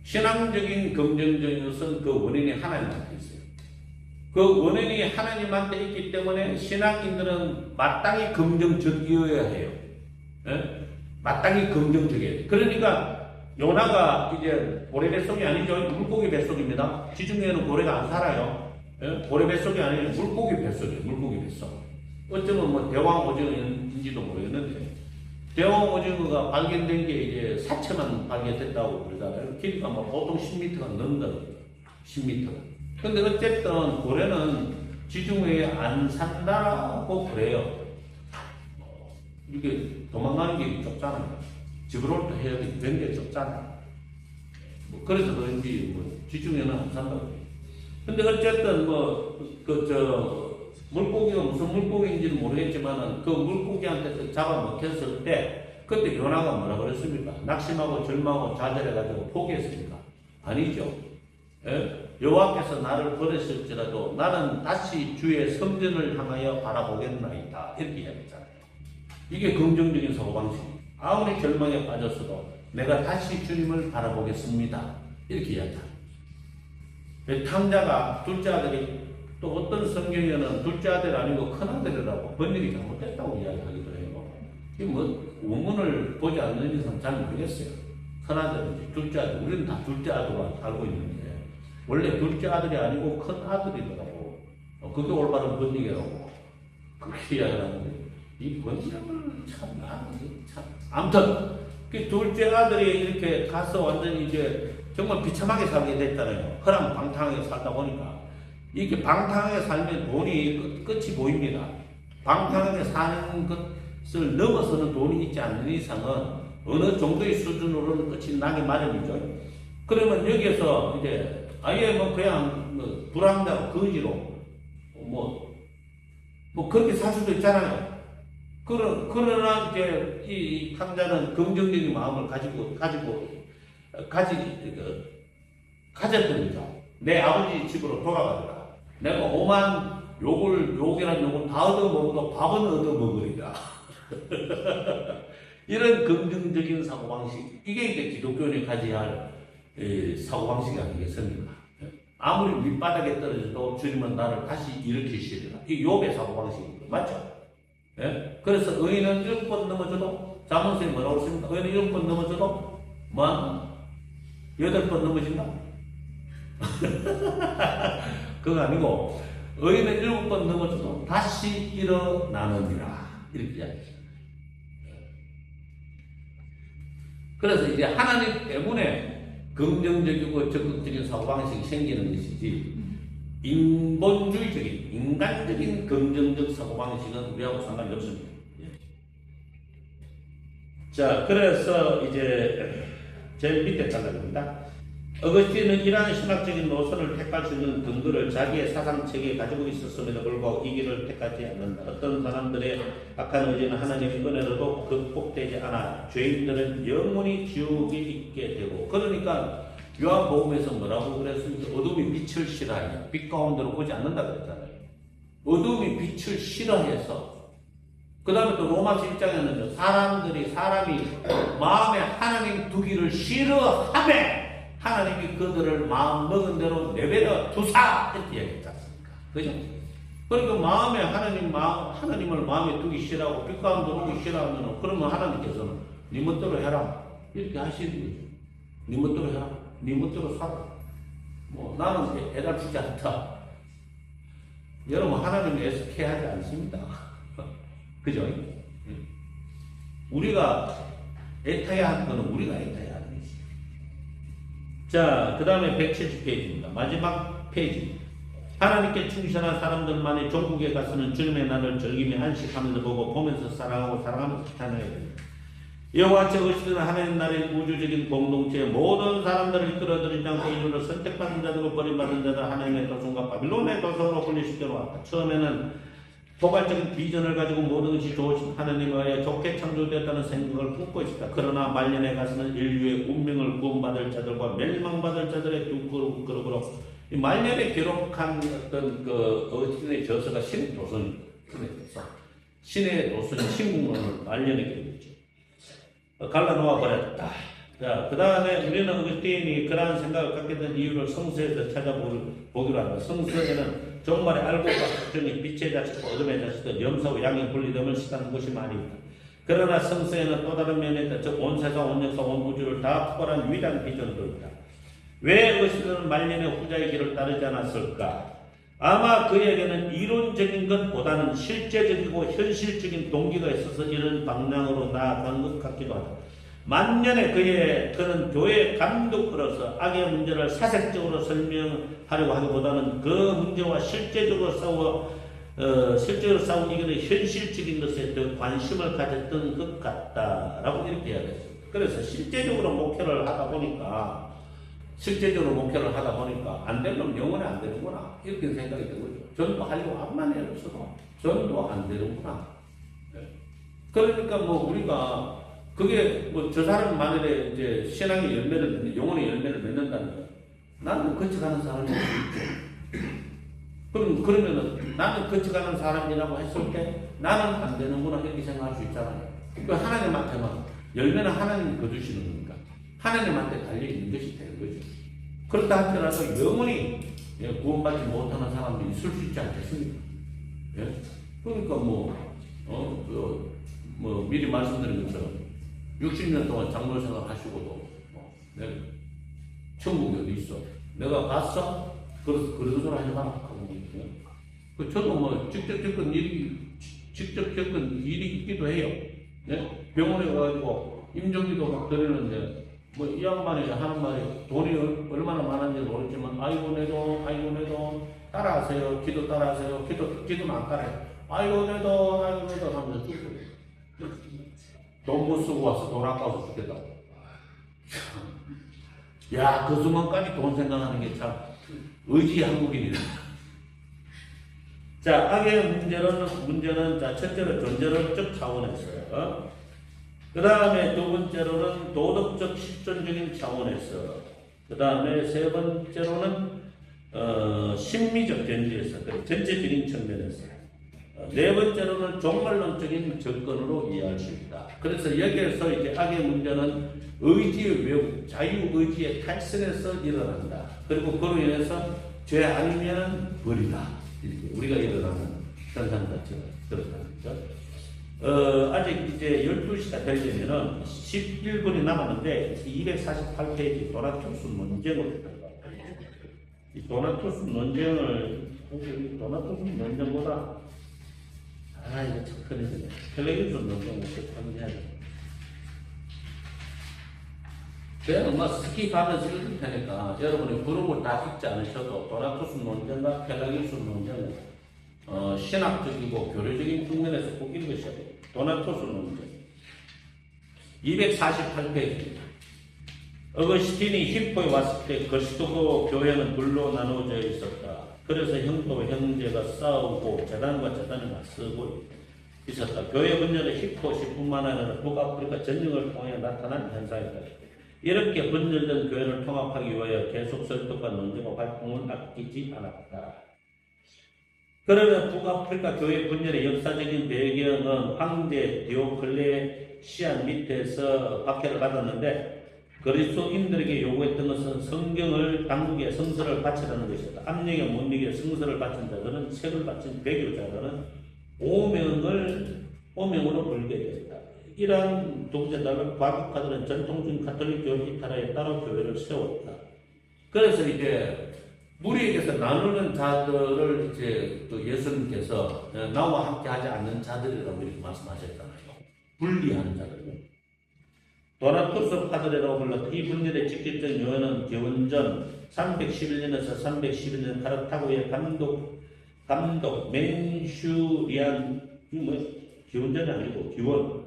신앙적인 긍정적인 것은 그 원인이 하나님한테 있어요. 그 원인이 하나님한테 있기 때문에 신앙인들은 마땅히 긍정적이어야 해요. 예? 마땅히 긍정적이에요. 그러니까 요나가 이제 고래 뱃속이 아니죠. 물고기 뱃속입니다. 지중해에는 고래가 안 살아요. 예? 고래 뱃속이 아니라 물고기 뱃속이에요. 물고기 뱃속. 어쩌면 뭐 대왕 오징어인지도 모르겠는데 대왕 오징어가 발견된 게 이제 사체만 발견됐다고 그러잖아요. 길이가 뭐 보통 10m가 넘는다. 10m. 근데 어쨌든 고래는 지중해에 안 산다고 그래요. 이게 도망가는 길이 좁잖아요. 지브롤터 해역이 굉장히 좁잖아요. 뭐 그래서 그런지 뭐 지중해는 안 산다고. 근데 어쨌든 물고기가 무슨 물고기인지는 모르겠지만은 그 물고기한테 잡아먹혔을 때 그때 요나가 뭐라 그랬습니까? 낙심하고 절망하고 좌절해가지고 포기했습니까? 아니죠. 예? 여호와께서 나를 버렸을지라도 나는 다시 주의 성전을 향하여 바라보겠나이다. 이렇게 이야기했잖아요. 이게 긍정적인 사고방식입니다. 아무리 절망에 빠졌어도 내가 다시 주님을 바라보겠습니다. 이렇게 이야기합니다. 탕자가 둘째 아들이 또 어떤 성경에는 둘째 아들 아니고 큰 아들이라고 번역이 잘못됐다고 이야기하기도 해요. 이 뭐 원문을 보지 않는 이상 잘 모르겠어요. 큰 아들인지 둘째 아들, 우리는 다 둘째 아들로 알고 있는데 원래 둘째 아들이 아니고 큰 아들이더라고. 그게 올바른 번역이라고 그렇게 이야기하는데 이 번역을 참 아무튼 그 둘째 아들이 이렇게 가서 완전히 이제 정말 비참하게 살게 됐잖아요. 허랑방탕하게 살다 보니까 이렇게 방탕하게 살면 돈이 끝이 보입니다. 방탕하게 사는 것을 넘어서는 돈이 있지 않는 이상은 어느 정도의 수준으로는 끝이 나기 마련이죠. 그러면 여기에서 이제 아예 뭐 그냥 뭐 불황자 거지로 뭐 그렇게 살 수도 있잖아요. 그러나 이제 이 탕자는 긍정적인 마음을 가졌던 거죠. 내 아버지 집으로 돌아가더라. 내가 오만 욕이란 욕은 다 얻어먹어도 밥은 얻어먹으리라. 이런 긍정적인 사고방식, 이게 이제 기독교인이 가져야 할 사고방식이 아니겠습니까? 아무리 밑바닥에 떨어져도 주님은 나를 다시 일으키시리라. 이게 욥의 사고방식입니다. 맞죠? 예? 그래서 의인은 7번 넘어져도, 자문서에 뭐라고 했습니까? 의인은 7번 넘어져도, 8번 넘어진다? 그거 아니고, 의인은 7번 넘어져도 다시 일어나느니라. 이렇게 이야기합니다. 그래서 이제 하나님 때문에 긍정적이고 적극적인 사고방식이 생기는 것이지, 인본주의적인, 인간적인 긍정적 사고방식은 우리하고 상관이 없습니다. 자, 그래서 이제 제일 밑에 달라집니다. 어거스틴은 이러한 신학적인 노선을 택할 수 있는 근거를 자기의 사상체계에 가지고 있었음에도 불구하고 이 길을 택하지 않는다. 어떤 사람들의 악한 의지는 하나님의 은혜로도 극복되지 않아 죄인들은 영원히 지옥에 있게 되고, 그러니까 요한복음에서 뭐라고 그랬습니까? 어둠이 빛을 싫어해요. 빛 가운데로 오지 않는다 그랬잖아요. 어둠이 빛을 싫어해서 그 다음에 또 로마서 1장에는 사람이 마음에 하나님 두기를 싫어하매 하나님이 그들을 마음 먹은 대로 내버려 두사 이렇게 얘기했지 않습니까? 그죠? 그러니까 마음에 하나님을 마음에 두기 싫어하고 빛 가운데 오기 싫어하면 그러면 하나님께서는 네 멋대로 해라 이렇게 하시는 거죠. 네 멋대로 해라. 네 멋대로 살아. 뭐 나는 애달프지 않다. 여러분 하나님은 애석해하지 않습니다. 그죠? 우리가 애타야 하는 거는 우리가 애타야 하는 거지. 자, 그 다음에 170페이지입니다. 마지막 페이지. 하나님께 충실한 사람들만이 종국에 가서는 주님의 날을 즐기며 안식하면서 보면서 사랑하면서 찬양해야 됩니다. 이와 같이 어시는 하나님 나라의 우주적인 공동체의 모든 사람들을 끌어들이지 않고 인류를 선택받은 자들과 버림받은 자들 하나님의 도성과 바빌론의 도성으로 분리시켜 왔다. 처음에는 포괄적인 비전을 가지고 모든 것이 좋으신 하나님에 의해 좋게 창조되었다는 생각을 품고 있었다. 그러나 말년에 가서는 인류의 운명을 구원받을 자들과 멸망받을 자들의 두 그룹으로 이 말년에 기록한 어떤 그 어틴의 저서가 신의 도선, 신의 도선 신국문을 말년에 기록했죠. 갈라놓아 버렸다. 자, 그 다음에 우리는 어거스틴이 그러한 생각을 갖게 된 이유를 성서에서 찾아보기로 한다. 성서에는 종말의 알고과 확정이 빛의 자식과 어둠의 자식과 염소와 양이 분리됨을 시사하는 것이 많이 있다. 그러나 성서에는 또 다른 면에 있다. 즉 온 세상, 온 역사, 온 우주를 다 포괄한 위대한 비전도 있다. 왜 어거스틴은 말년의 후자의 길을 따르지 않았을까? 아마 그에게는 이론적인 것보다는 실제적이고 현실적인 동기가 있어서 이런 방향으로 나아간 것 같기도 하다. 만년에 그는 교회 감독으로서 악의 문제를 사색적으로 설명하려고 하기보다는 그 문제와 실제적으로 싸워 이기는 현실적인 것에 더 관심을 가졌던 것 같다라고 이렇게 이야기했습니다. 그래서 실제적으로 목표를 하다 보니까 안 되면 영원히 안 되는구나 이렇게 생각이 든 거죠. 전도하려고 암만 애를 써도 전도 안 되는구나. 그러니까 뭐 우리가 그게 뭐 저 사람 만일에 이제 신앙의 열매를 맺는, 영혼의 열매를 맺는다는 거. 나는 거쳐가는 사람이 있죠. 그러면은 나는 거쳐가는 사람이라고 했을 때 나는 안 되는구나 이렇게 생각할 수 있잖아요. 그 하나님한테만 열매는 하나님이 거두시는 거니까 하나님한테 달려있는 것이 되는 거죠. 그렇다 할지라도 영원히 구원받지 못하는 사람이 있을 수 있지 않겠습니까? 예? 그러니까 미리 말씀드린 것처럼 60년 동안 장로 생활 하시고도 천국이 어디 있어? 내가 갔어? 그래서 그런 소리 하지 마라 하고 그 저도 직접 겪은 일이 있기도 해요. 네? 병원에 가가지고 임종기도 막 드리는데 이 양반이 하는 말이 돈이 얼마나 많은지 모르지만 아이고 내 돈 따라하세요. 기도 따라하세요. 기도는 안 따라해요. 아이고 내 돈 하면서 돈 못 쓰고 와서 돈 아까워서 죽겠다고. 야, 그 순간까지 돈 생각하는 게 참 의지 한국인이네. 자, 악의 문제는 자, 첫째로 존재론적 차원에서, 그 다음에 두 번째로는 도덕적 실존적인 차원에서, 그 다음에 세 번째로는 심리적 견지에서, 전체적인 측면에서, 네 번째로는 종말론적인 접근으로 이해할 수 있다. 그래서 여기에서 이제 악의 문제는 의지의 왜곡, 자유의지의 탈선에서 일어난다. 그리고 그로 인해서 죄 아니면 벌이다. 이렇게 우리가 일어나는 현상 자체가 그렇다는 거죠. 아직 이제 12시가 되려면은 11분이 남았는데 248페이지 도나투스 논쟁을 들어가요. 이 도나투스 논쟁보다 이거 참 큰일이네. 텔레비전 논쟁을 어떻게 해야 돼? 그냥 스킵하면서 읽을 테니까 여러분이 그룹을 다 읽지 않으셔도 도나투스 논쟁과 펠라기우스 논쟁은 신학적이고 교류적인 측면에서 꼭 읽으셔야 돼요. 도나투스 논쟁 248페이지입니다. 어거스틴이 힙포에 왔을 때 그리스도 교회는 둘로 나누어져 있었다. 그래서 형도와 형제가 싸우고 재단과 재단이 맞서고 있었다. 교회 분열은 힙포시뿐만 아니라 북아프리카 전쟁을 통해 나타난 현상이다. 이렇게 분열된 교회를 통합하기 위하여 계속 설득과 논쟁과 활동을 아끼지 않았다. 그러면 북아프리카 교회 분열의 역사적인 배경은 황제 디오클레시안 밑에서 박해를 받았는데 그리스도인들에게 요구했던 것은 성경을 당국에 성서를 바치라는 것이었다. 압력에 못 이겨 성서를 바친 자들은 책을 바친 배교자들은 오명으로 불게 되었다. 이러한 독재자를 과격파들은 전통적인 가톨릭 교회 이탈하에 따라 교회를 세웠다. 그래서 이제 무리에게서 나누는 자들을 이제 또 예수님께서 나와 함께 하지 않는 자들이라고 이렇게 말씀하셨잖아요. 분리하는 자들. 도나투스 파들이라고 불렀던 이 분열의 직접적인 요인은 기원전 311년에서 312년 카르타고의 감독 멘슈리안, 기원전이 아니고 기원,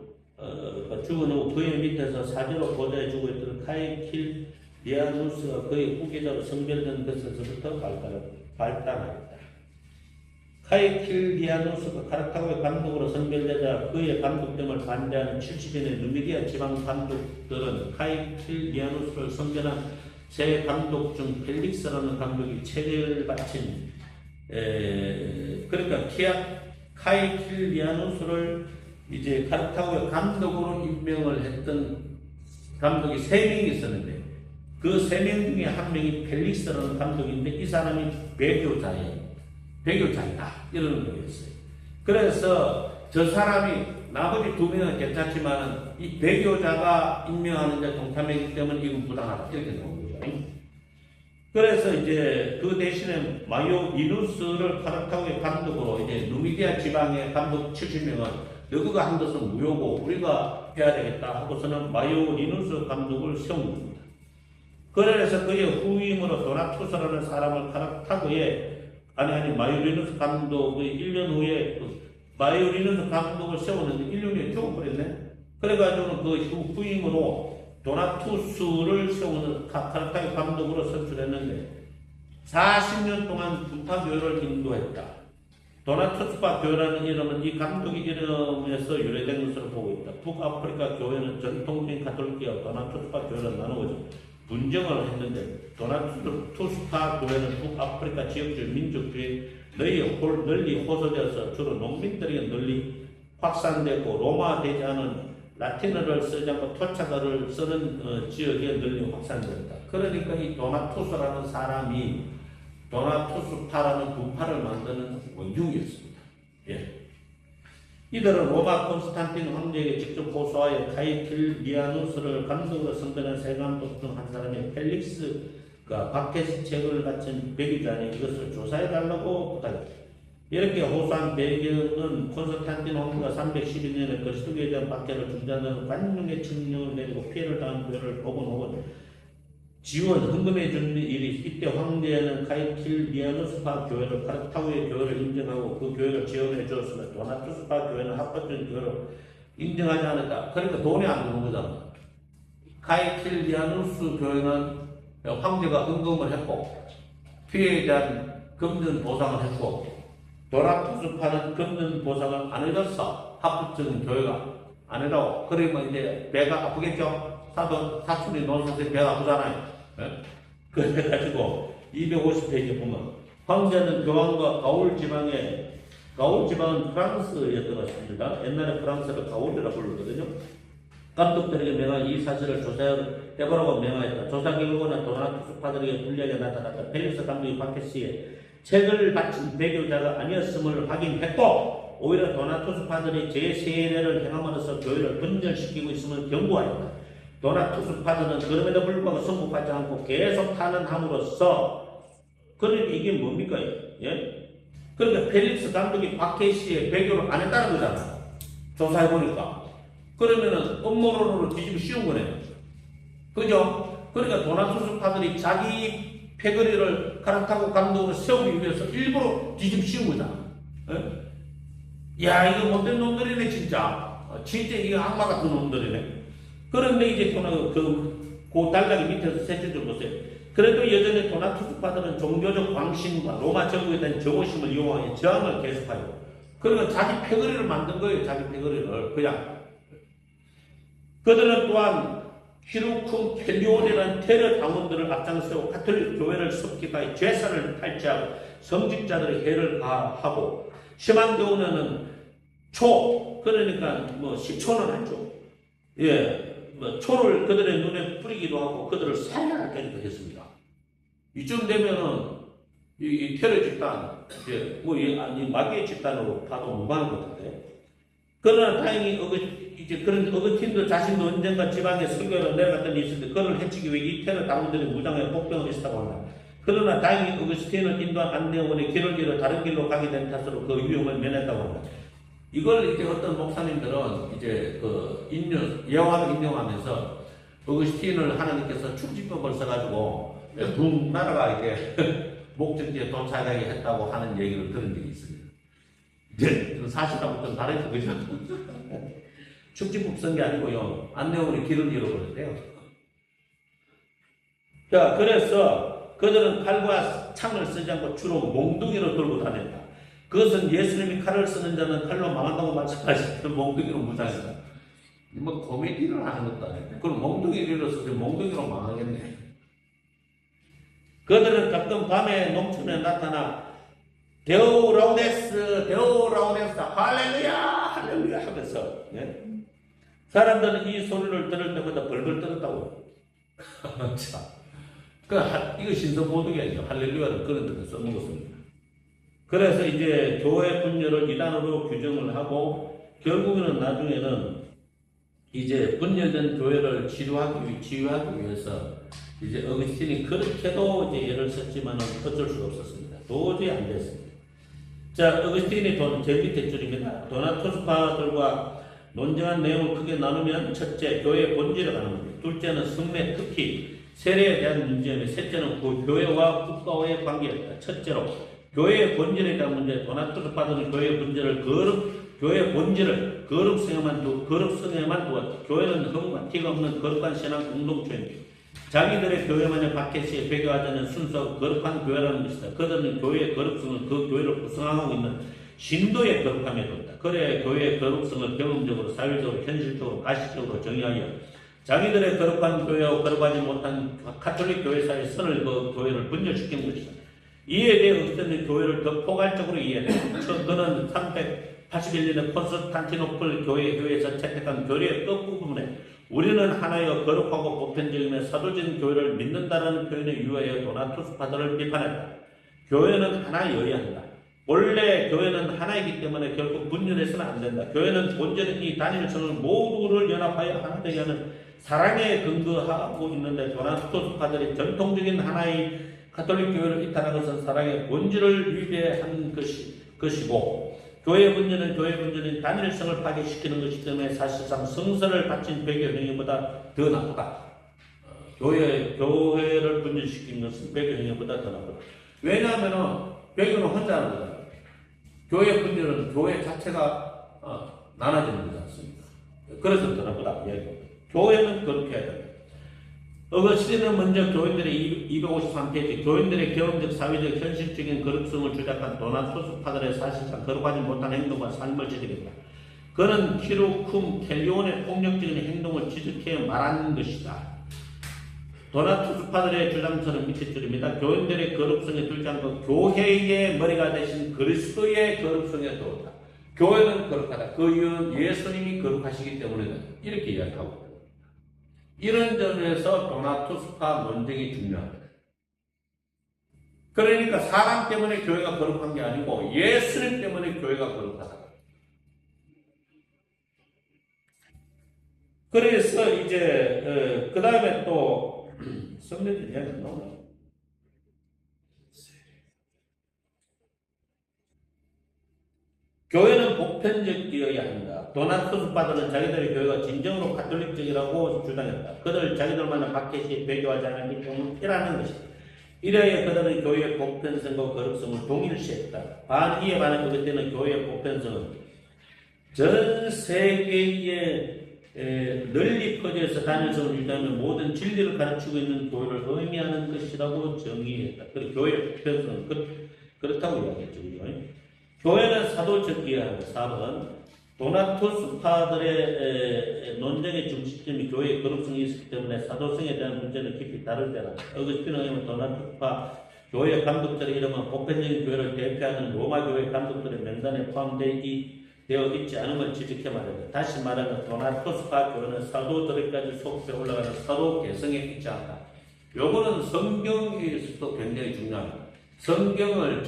죽은 후 그의 밑에서 사제로 보좌에 주고 있던 카이킬리아누스가 그의 후계자로 성별된 것에서부터 발달하였다. 카이킬리아누스가 카르타고의 감독으로 선별되자 그의 감독됨을 반대하는 70인의 누미디아 지방 감독들은 카이킬리아누스를 선별한 제 감독 중 펠릭스라는 감독이 책을 바친 그러니까 카이킬리아누스를 이제 카르타고의 감독으로 임명을 했던 감독이 3명이 있었는데 그 3명 중에 한 명이 펠릭스라는 감독인데 이 사람이 배교자이다 이러는 거였어요. 그래서 저 사람이 나머지 2명은 괜찮지만 이 배교자가 임명하는 데 동참했기 때문에 이건 부당하다 이렇게 나온 거죠. 그래서 이제 그 대신에 마요 리누스를 카르타고의 감독으로 이제 누미디아 지방의 감독 70명은 너그가 한 것은 무효고 우리가 해야 되겠다 하고서는 마요 리누스 감독을 세운 겁니다. 그래서 그의 후임으로 도나투스라는 사람을 카르타고에 마요리누스 감독의 1년 후에 마요리누스 감독을 세웠는데 1년 후에 죽어버렸네. 그래가지고는 그 후임으로 도나투스를 세우는 카르타고 감독으로 선출했는데 40년 동안 분파교회를 인도했다. 도나투스파 교회라는 이름은 이 감독의 이름에서 유래된 것으로 보고 있다. 북아프리카 교회는 전통적인 가톨릭과 도나투스파 교회를 나누어져 분쟁을 했는데 도나투스파 교회는 북아프리카 지역주의 민족주의 널리 호소되어서 주로 농민들에게 널리 확산되고 로마되지 않은 라틴어를 쓰지 않고 토착어를 쓰는 지역에 널리 확산되었다. 그러니까 이 도나투스라는 사람이 도나투스파라는 분파를 만드는 원흉이었습니다. 예. 이들은 로마 콘스탄틴 황제에게 직접 호소하여 카이킬리아누스를 감독으로 선별한 세 감독 중 한 사람인 펠릭스가 박해시 책을 바친 배교자니 이것을 조사해달라고 부탁했다. 이렇게 호소한 배경은 콘스탄틴 황제가 312년에 그리스도교에 대한 박해를 중단하는 관용의 칙령을 내리고 피해를 당한 교회를 혹은 헌금해 준 일이 이때 황제는 카이킬리아누스파 교회를 카르타고의 교회를 인정하고 그 교회를 지원해 주었으나 도나투스파 교회는 합법적인 교회를 인정하지 않았다. 그러니까 돈이 안 드는 거잖아. 카이킬리아누스 교회는 황제가 헌금을 했고 피해에 대한 금전 보상을 했고 도나투스파는 금전 보상을 안 해줬어. 합법적인 교회가 안 해라고. 그러면 이제 배가 아프겠죠? 사촌이 논선생 배가 아프잖아요. 그래가지고 250페이지에 보면 황제는 교황과 가울 지방은 프랑스였던 것 같습니다. 옛날에 프랑스를 가울이라고 부르거든요. 감독들에게 명한 이 사실을 조사해보라고 명하였다. 조사 결과는 도나투스파들에게 불리하게 나타났다. 펠릭스 감독이 박해시에 책을 바친 배교자가 아니었음을 확인했고 오히려 도나투스파들이 제3회를 행함으로써 교회를 분열시키고 있음을 경고하였다. 도나투스파들은 그럼에도 불구하고 성공하지 않고 계속 탄원함으로써 그러니까 이게 뭡니까? 예? 그러니까 펠릭스 감독이 박해시의 배교를 안 했다는 거잖아. 조사해보니까. 그러면은 음모론으로 뒤집어 씌운 거네. 그죠? 그러니까 도나투스파들이 자기 패거리를 카르타고 감독으로 세우기 위해서 일부러 뒤집어 씌운 거잖아. 예? 야, 이거 못된 놈들이네, 진짜. 진짜 이게 악마 같은 놈들이네. 그런데 이제 그 달락이 밑에서 세 줄 보세요. 그래도 여전히 도나투스파들은 종교적 광신과 로마 정부에 대한 적오심을 이용하여 저항을 계속하여 그러니까 자기 패거리를 만든 거예요. 자기 패거리를 그냥 그들은 또한 히루쿰 켈리온이라는 테러 당원들을 앞장세워 가톨릭 교회를 섭기까지 제사를 탈취하고 성직자들의 해를 가하고 심한 경우는 그러니까 뭐 10초는 하죠. 예, 뭐 초를 그들의 눈에 뿌리기도 하고 그들을 살해하기도 했습니다. 이쯤 되면은 이 테러 집단, 뭐 마귀의 집단으로 봐도 무방할 것 같은데. 그러나 다행히 이제 그런 어거틴도 자신도 언젠가 지방에 설교를 내려갔던 일이 있었는데 그를 해치기 위해 이 테러 당원들이 무장에 복병을 했다고 합니다. 그러나 다행히 어거스틴을 인도한 안내원의 길을 잃어 다른 길로 가게 된 탓으로 그 위험을 면했다고 합니다. 이걸 이제 어떤 목사님들은 이제 그 예화를 인용하면서 어거스틴을 하나님께서 축지법을 써가지고 두 나라가 이제 목적지에 도착하게 했다고 하는 얘기를 들은 적이 있습니다. 이제 사실하고 좀 다르죠, 그죠? 축지법 쓴 게 아니고요. 안내원이 길을 잃어버렸대요. 자, 그래서 그들은 칼과 창을 쓰지 않고 주로 몽둥이로 들고 다녔다. 그것은 예수님이 칼을 쓰는 자는 칼로 망한다고 말씀하시는 몽둥이로 무장했다. 뭐 코미디를 하는 것도 아니고 그럼 몽둥이를 써서 몽둥이로 망하겠네. 그들은 가끔 밤에 농촌에 나타나 데오라우데스 할렐루야 할렐루야 하면서 사람들은 이 소리를 들을 때마다 벌벌 떨었다고. 자, 이거 신성모독이 아니죠. 할렐루야를 그런 데서 써먹었습니다. 그래서 이제 교회 분열을 이단으로 규정을 하고 결국에는 나중에는 이제 분열된 교회를 치유하기 위해서 이제 어거스틴이 그렇게도 이제 예를 썼지만은 어쩔 수가 없었습니다. 도저히 안 됐습니다. 자, 어거스틴이 제일 밑에 줄입니다. 도나토스파들과 논쟁한 내용을 크게 나누면 첫째, 교회의 본질을 가는 겁니다. 둘째는 성례, 특히 세례에 대한 문제며 셋째는 그 교회와 국가와의 관계였다. 첫째로 교회의 본질에 대한 문제, 도나토스파들은 교회의 본질을 거룩성에만 두었다. 교회는 흠과 티가 없는 거룩한 신앙 공동체입니다. 자기들의 교회만의 박해시에 배교하자는 순수하고 거룩한 교회라는 것이다. 그들은 교회의 거룩성을 그 교회를 구성하고 있는 신도의 거룩함에 뒀다. 그래 교회의 거룩성을 경험적으로, 사회적으로, 현실적으로, 가시적으로 정의하여 자기들의 거룩한 교회와 거룩하지 못한 가톨릭 교회 사이의 선을 그 교회를 분열시킨 것이다. 이에 대해 어떤 교회를 더 포괄적으로 이해한다. 그는 381년에 콘스탄티노플 교회에서 채택한 교리의 끝부분에 우리는 하나여 거룩하고 보편적이며 사도적인 교회를 믿는다는 표현에 유의하여 도나투스파들을 비판했다. 교회는 하나여야 한다. 원래 교회는 하나이기 때문에 결국 분열해서는 안 된다. 교회는 본질은 이 단일성을 모두를 연합하여 하나 되게 하는 사랑에 근거하고 있는데 도나투스파들이 전통적인 하나의 가톨릭 교회를 이탈한 것은 사랑의 본질을 위배한 것이고 교회 분열은 단일성을 파괴시키는 것이기 때문에 사실상 성서를 바친 배교 행위보다 더 나쁘다. 교회를 분열시키는 것은 배교 행위보다 더 나쁘다. 왜냐하면 배교는 혼자 하는 거잖아요. 교회 분열은 교회 자체가 나눠지는 거지 않습니까? 그래서 더 나쁘다. 교회는 그렇게 해야 된다. 어거스틴은 먼저 교인들의 253페이지 교인들의 경험적, 사회적, 현실적인 거룩성을 주장한 도나토스파들의 사실상 거룩하지 못한 행동과 삶을 지적했다. 그는 히루쿰 켈리온의 폭력적인 행동을 지적해 말하는 것이다. 도나토스파들의 주장처럼 밑에 줄입니다. 교인들의 거룩성에 들지 않고 교회의 머리가 되신 그리스도의 거룩성에 들었다. 교회는 거룩하다. 그 이유는 예수님이 거룩하시기 때문이다. 이렇게 이야기하고 있다. 이런 점에서 도나투스파 논쟁이 중요합니다. 그러니까 사람 때문에 교회가 거룩한 게 아니고 예수님 때문에 교회가 거룩하다. 그래서 이제 그 다음에 또 성례절 이야기가 나오네요. 교회는 보편적이어야 한다. 도나투스파들은 자기들의 교회가 진정으로 가톨릭적이라고 주장했다. 그들 자기들만의 박해시에 배교하지 않았기 때문이라는 것이다. 이래야 그들은 교회의 보편성과 거룩성을 동일시했다. 이에 반해 그때는 교회의 보편성은 전 세계에 널리 퍼져서 단일성을 유지하며 모든 진리를 가르치고 있는 교회를 의미하는 것이라고 정의했다. 그리고 교회의 보편성은 그렇다고 이야기했죠. 교회는 사도적이어야 한다. 4번 도나토스파들의 논쟁의 중심점이 교회의 거룩성이 있기 때문에 사도성에 대한 문제는 깊이 다룰 때라. 어거스틴에 의하면 도나토스파 교회 감독들의 이름은 보편적인 교회를 대표하는 로마 교회 감독들의 명단에 포함되어 있지 않음을 지적해 말합니다. 다시 말하면 도나토스파 교회는 사도들에까지 속해 올라가는 사도 개성에 있지 않다. 요거는 성경에서도 굉장히 중요합니다. 성경이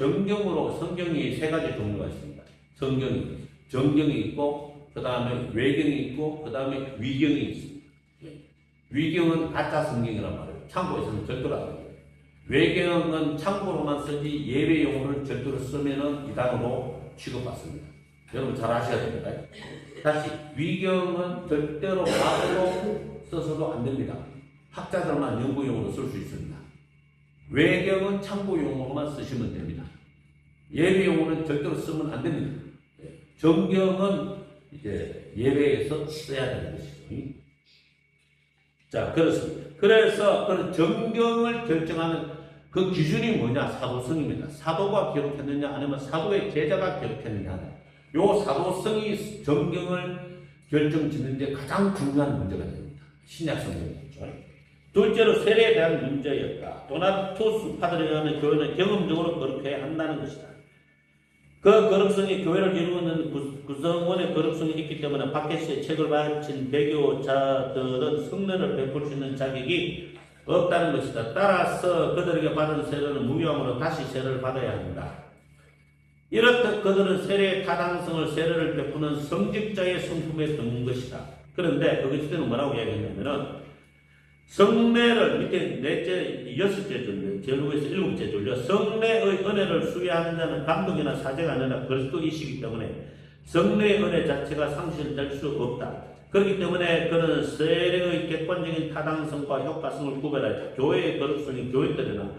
세 가지 종류가 있습니다. 정경이 있고, 그 다음에 외경이 있고, 그 다음에 위경이 있습니다. 위경은 가짜 성경이란 말이에요. 참고에서는 절대로 안 돼요. 외경은 참고로만 쓰지 예배 용어를 절대로 쓰면은 이단으로 취급받습니다. 여러분 잘 아셔야 됩니다. 다시, 위경은 절대로 바로 써서도 안 됩니다. 학자들만 연구용어로 쓸 수 있습니다. 외경은 참고용어로만 쓰시면 됩니다. 예배 용어는 절대로 쓰면 안 됩니다. 정경은 이제 예배에서 써야 되는 것이죠. 자, 그렇습니다. 그래서 그 정경을 결정하는 그 기준이 뭐냐? 사도성입니다. 사도가 기록했느냐, 아니면 사도의 제자가 기록했느냐. 요 사도성이 정경을 결정짓는데 가장 중요한 문제가 됩니다. 신약 성경이죠. 둘째로 세례에 대한 문제였다. 도나토스파들에 의하면 교회는 경험적으로 그렇게 한다는 것이다. 그 거룩성이 교회를 이루는 구성원의 거룩성이 있기 때문에 박해시의 책을 바친 배교자들은 성례를 베풀 수 있는 자격이 없다는 것이다. 따라서 그들에게 받은 세례는 무효함으로 다시 세례를 받아야 합니다. 이렇듯 그들은 세례의 타당성을 세례를 베푸는 성직자의 성품에 둔 것이다. 그런데 어거스틴은 뭐라고 이야기했냐면은 성례를 밑에 여섯째 줄로 제로에서 일곱째 줄로 성례의 은혜를 수여하는 자는 감독이나 사제가 아니라 그리스도이시기 때문에 성례의 은혜 자체가 상실될 수 없다. 그렇기 때문에 그는 세례의 객관적인 타당성과 효과성을 구별하여 교회의 거룩성이 교인들이나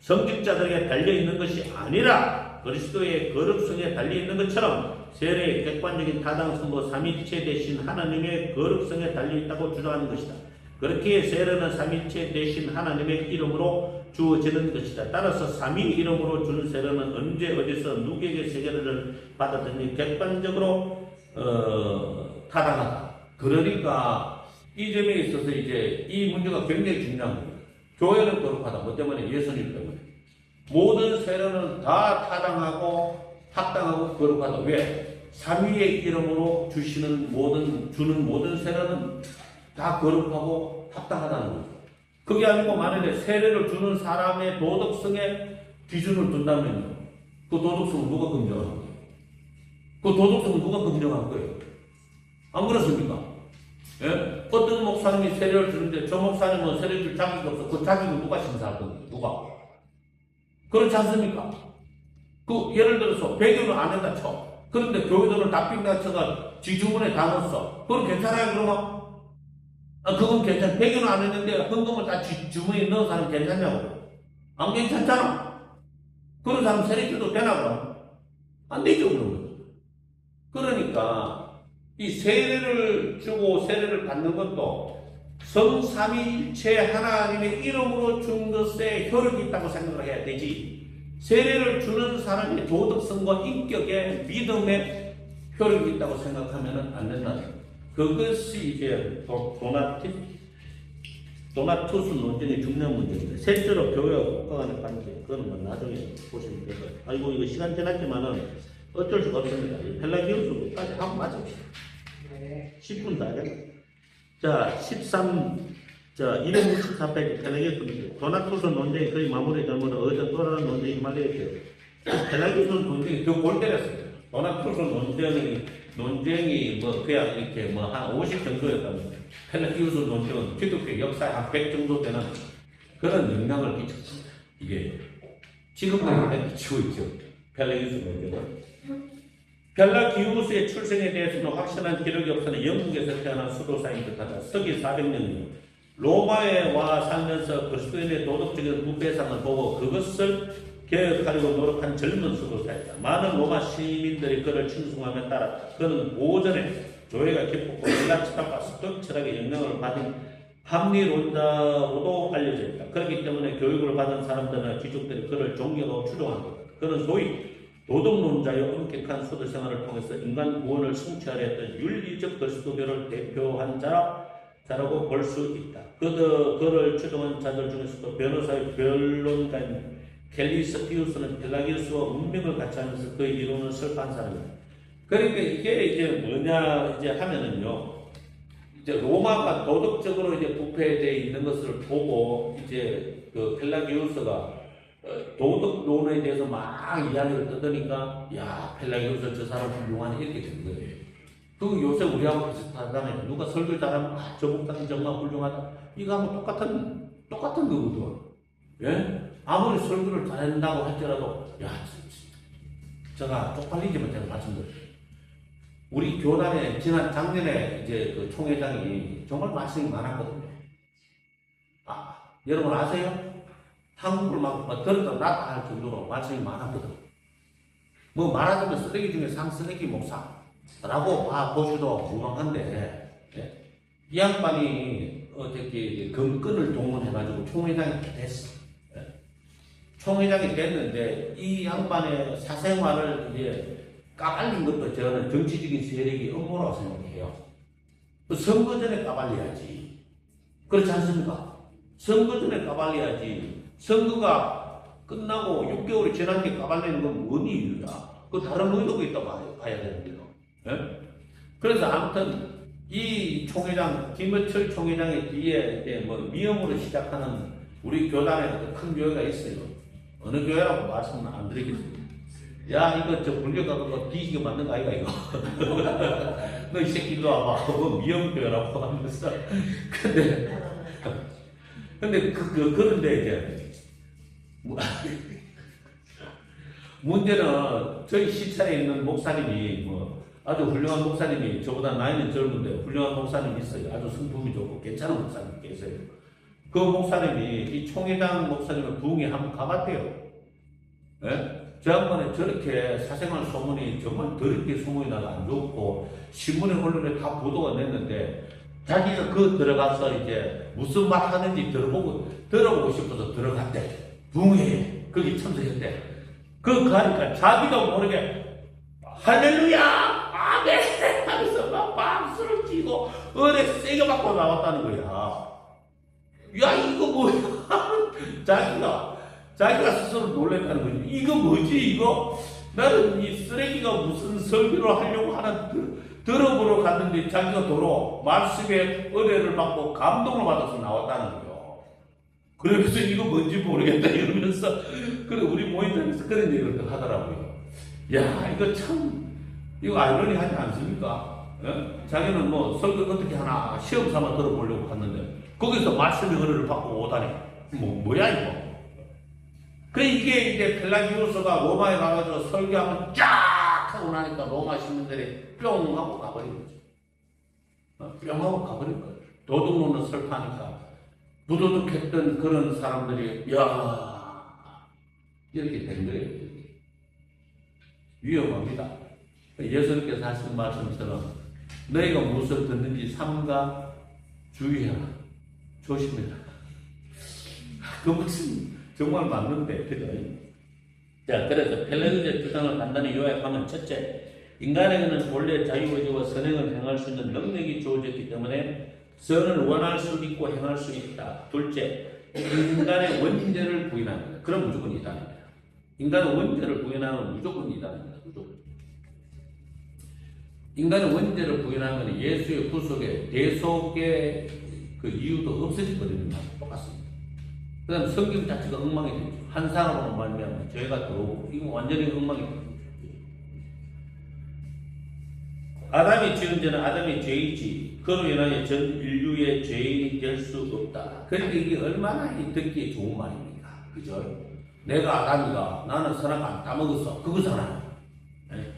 성직자들에게 달려있는 것이 아니라 그리스도의 거룩성에 달려있는 것처럼 세례의 객관적인 타당성과 삼위일체 대신 하나님의 거룩성에 달려있다고 주장하는 것이다. 그렇게 세례는 삼위일체 대신 하나님의 이름으로 주어지는 것이다. 따라서 삼위 이름으로 주는 세례는 언제 어디서 누구에게 세례를 받았든지 객관적으로 타당하다. 그러니까 이 점에 있어서 이제 이 문제가 굉장히 중요한 겁니다. 교회는 거룩하다. 뭐 때문에? 예수님 때문에. 모든 세례는 다 타당하고 합당하고 거룩하다. 왜? 삼위의 이름으로 주는 모든 세례는 다 거룩하고 합당하다는 거죠. 그게 아니고 만약에 세례를 주는 사람의 도덕성에 기준을 둔다면요. 그 도덕성을 누가 검증한 거예요? 그 도덕성을 누가 검증한 거예요? 안 그렇습니까? 예? 어떤 목사님이 세례를 주는데 저 목사님은 세례 줄 자격이 없어. 그 자격을 누가 심사할 건데? 누가? 그렇지 않습니까? 그 예를 들어서 배교를 안 한다 쳐. 그런데 교회들을 다 빙다쳐가 지주문에 다 넣었어. 그건 괜찮아요 그러면? 그건 괜찮아. 배교는 안 했는데 헌금을 다 주머니에 넣은 사람 괜찮냐고? 안 괜찮잖아. 그런 사람 세례 줘도 되나 그럼? 안 되죠 그러면. 그러니까 이 세례를 주고 세례를 받는 것도 성삼위일체 하나님의 이름으로 준 것에 효력이 있다고 생각을 해야 되지. 세례를 주는 사람의 도덕성과 인격에 믿음에 효력이 있다고 생각하면 안 된다. 그것이 이제 도나투스 논쟁의 중요한 문제입니다. 실제로 교회와 국가 간의 관계, 그거는 뭐 나중에 보시면 되고요. 아이고, 이거 시간 지났지만은 어쩔 수가 없습니다. 펠라기우스까지 하고 맞읍시다. 10분 다 됐다. 자, 264페이지 펠라기우스 도나투스 논쟁이 거의 마무리되면 어제 또 다른 논쟁이 말이었죠. 펠라기우스 논쟁이 더 골 때렸어요. 도나투스 논쟁이 뭐 그냥 이렇게 뭐 한 50 정도였다면 펠라기우스 논쟁은 기독교 역사에 한 100 정도 되는 그런 영향을 끼쳤습니다. 이게 지금까지 끼치고 있죠. 펠라기우스 논쟁은. 펠라기우스의 출생에 대해서는 확실한 기록이 없으나 영국에서 태어난 수도사인 듯하다. 서기 400년이요. 로마에 와 살면서 그리스도인의 도덕적인 부패상을 보고 그것을 개혁하려고 노력한 젊은 수도사였다. 많은 로마 시민들이 그를 칭송하며 따랐다. 그는 오전에 교회가 기뻤고 헬라철학과 스토이크철학의 영향을 받은 합리론자로도 알려져 있다. 그렇기 때문에 교육을 받은 사람들이나 귀족들이 그를 존경하고 추종한 것. 그는 소위 도덕론자의 엄격한 수도 생활을 통해서 인간 구원을 성취하려 했던 윤리적 그리스도교를 대표한 자라고 볼 수 있다. 그를 추종한 자들 중에서도 변호사의 변론가인 캘리스티우스는 펠라기우스와 운명을 같이 하면서 그의 이론을 설파한 사람이다. 그러니까 이게 이제 뭐냐 이제 하면은요, 이제 로마가 도덕적으로 이제 부패되어 있는 것을 보고 이제 그 펠라기우스가 도덕론에 대해서 막 이야기를 떠드니까 야 펠라기우스 저 사람 훌륭하네 이렇게 된 거예요. 그 요새 우리하고 비슷하잖아요. 누가 설교 잘하면 저 목사님 정말 훌륭하다. 이거 하고 똑같은 거거든. 예? 아무리 설교를 잘한다고 할지라도 야 제가 쪽팔리지만 제가 말씀드릴게요. 우리 교단에 지난 작년에 이제 그 총회장이 정말 말씀이 많았거든요. 여러분 아세요? 한국을 막 들었다 놨다 할 정도로 말씀이 많았거든. 뭐 말하자면 쓰레기 중에 상쓰레기 목사라고 보셔도 무방한데, 예? 이 양반이 어떻게 금권을 동원해가지고 총회장이 됐어. 예? 총회장이 됐는데 이 양반의 사생활을 이제 까발린 것도 저는 정치적인 세력이 음모라고 생각해요. 선거 전에 까발려야지. 그렇지 않습니까? 선거 전에 까발려야지. 선거가 끝나고 6개월이 지난 뒤에 까발리는 건 뭔 이유야? 그 다른 의도가 있다고 봐야 되는데요. 예? 그래서 아무튼 이 총회장, 김어철 총회장의 뒤에 이제 뭐 미음으로 시작하는 우리 교단에 큰 교회가 있어요. 어느 교회라고 말씀은 안 드리겠습니다. 야, 이거 저 불교가 그거 뒤지게 만든 거 아이가, 이거. 너 이 새끼 일로 와봐. 그거 미영교라고 하면서. 근데 그런데 이제, 문제는 저희 시차에 있는 목사님이 아주 훌륭한 목사님이 저보다 나이는 젊은데 훌륭한 목사님이 있어요. 아주 성품이 좋고 괜찮은 목사님이 계세요. 그 목사님이 이 총회장 목사님의 부흥에 한번 가봤대요. 예? 저 양반에 저렇게 사생활 소문이 정말 더럽게 소문이 나가 안 좋고 신문에 언론에 다 보도가 냈는데 자기가 그 들어가서 이제 무슨 말 하는지 들어보고 싶어서 들어갔대. 부흥회에 거기 참석했대. 그 가니까 자기도 모르게 할렐루야 아멘 하면서 막 박수를 치고 은혜 세게 받고 나왔다는 거야. 야 이거 뭐야. 자기가 스스로 놀랬다는 거지. 이거 뭐지 이거? 나는 이 쓰레기가 무슨 설교를 하려고 들어보러 갔는데 자기가 도로 말씀에 은혜를 받고 감동을 받아서 나왔다는 거예요. 그래서 이거 뭔지 모르겠다 이러면서 그래 우리 모임장에서 그런 얘기를 또 하더라고요. 야 이거 참 이거 아이러니하지 않습니까? 예? 자기는 뭐 설교 어떻게 하나 시험 삼아 들어보려고 갔는데 거기서 말씀의 은혜를 받고 오다니 뭐야 이거? 이게 이제 펠라기우스가 로마에 가가지고 설교하면 쫙 하고 나니까 로마 시민들이 뿅 하고 가버린 거죠. 뿅 하고 가버린 거예요. 도덕론을 설파하니까 부도덕했던 그런 사람들이 야 이렇게 된 거예요. 위험합니다. 예수님께서 하신 말씀처럼 너희가 무엇을 듣는지 삼가 주의해라. 조심해라. 그 말씀 정말 맞는데, 그죠? 자, 그래서 펠라기우스의 주장을 간단히 요약하면 첫째, 인간에게는 본래 자유의지와 선행을 행할 수 있는 능력이 주어졌기 때문에 선을 원할 수 있고 행할 수 있다. 둘째, 인간의 원죄를 부인합니다. 그럼 무조건 이단입니다. 인간의 원죄를 부인하면 무조건 이단입니다. 무조건. 인간의 원죄를 부인하면 예수의 구속에 대속의 그 이유도 없어질 거거든요. 똑같습니다. 그 다음 성경 자체가 엉망이 되죠. 한 사람으로 말미암아 죄가 들어오고 이거 완전히 엉망이 되죠. 아담이 지은 죄는 아담의 죄이지 그로 인하여 전 인류의 죄인이 될 수 없다. 그러니까 이게 얼마나 듣기에 좋은 말입니까? 그죠? 내가 아담이가 나는 선악 안 따먹었어. 그거잖아요. 네?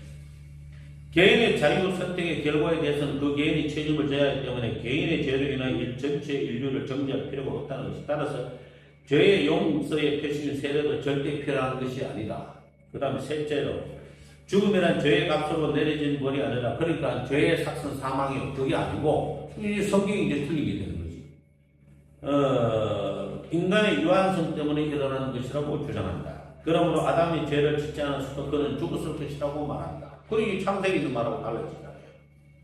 개인의 자유 선택의 결과에 대해서는 그 개인이 책임을 져야 하기 때문에 개인의 죄로 인하여 전체 인류를 정죄할 필요가 없다는 것이 따라서 죄의 용서의 표시인 세례도 절대 필요한 것이 아니다. 그 다음에 셋째로 죽음이란 죄의 값으로 내려진 벌이 아니라 그러니까 죄의 삭선 사망이요. 그게 아니고 이 성경이 이제 틀리게 되는 거지. 인간의 유한성 때문에 일어나는 것이라고 주장한다. 그러므로 아담이 죄를 짓지 않았어도 그는 죽었을 것이라고 말한다. 그리고 이 창세기 있는 말하고 달라지잖아요.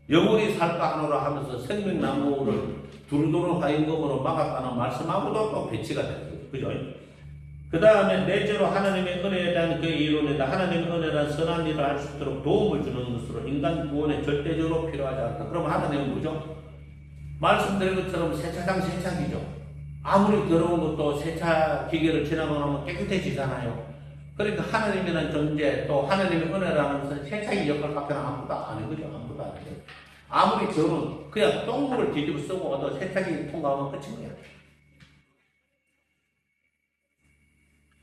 영원히 살까 하노라 하면서 생명나무를 두루두루 화임금으로 막았다는 말씀하고도 또 배치가 되는 거죠. 그죠? 그 다음에 넷째로 하나님의 은혜에 대한 그 이론이다. 하나님의 은혜란 선한 일을 할 수 있도록 도움을 주는 것으로 인간 구원에 절대적으로 필요하지 않다. 그럼 하나님은 뭐죠? 말씀드린 것처럼 세차기죠. 아무리 더러운 것도 세차 기계를 지나고 나면 깨끗해지잖아요. 그러니까 하나님이라는 존재, 또 하나님의 은혜라는 것은 세차기 역할밖에 아무것도 안 하는 거죠. 아무것도 안 해요. 아무리 저는 그냥 똥물을 뒤집어 쓰고 와도 세차기 통과하면 끝인 거야.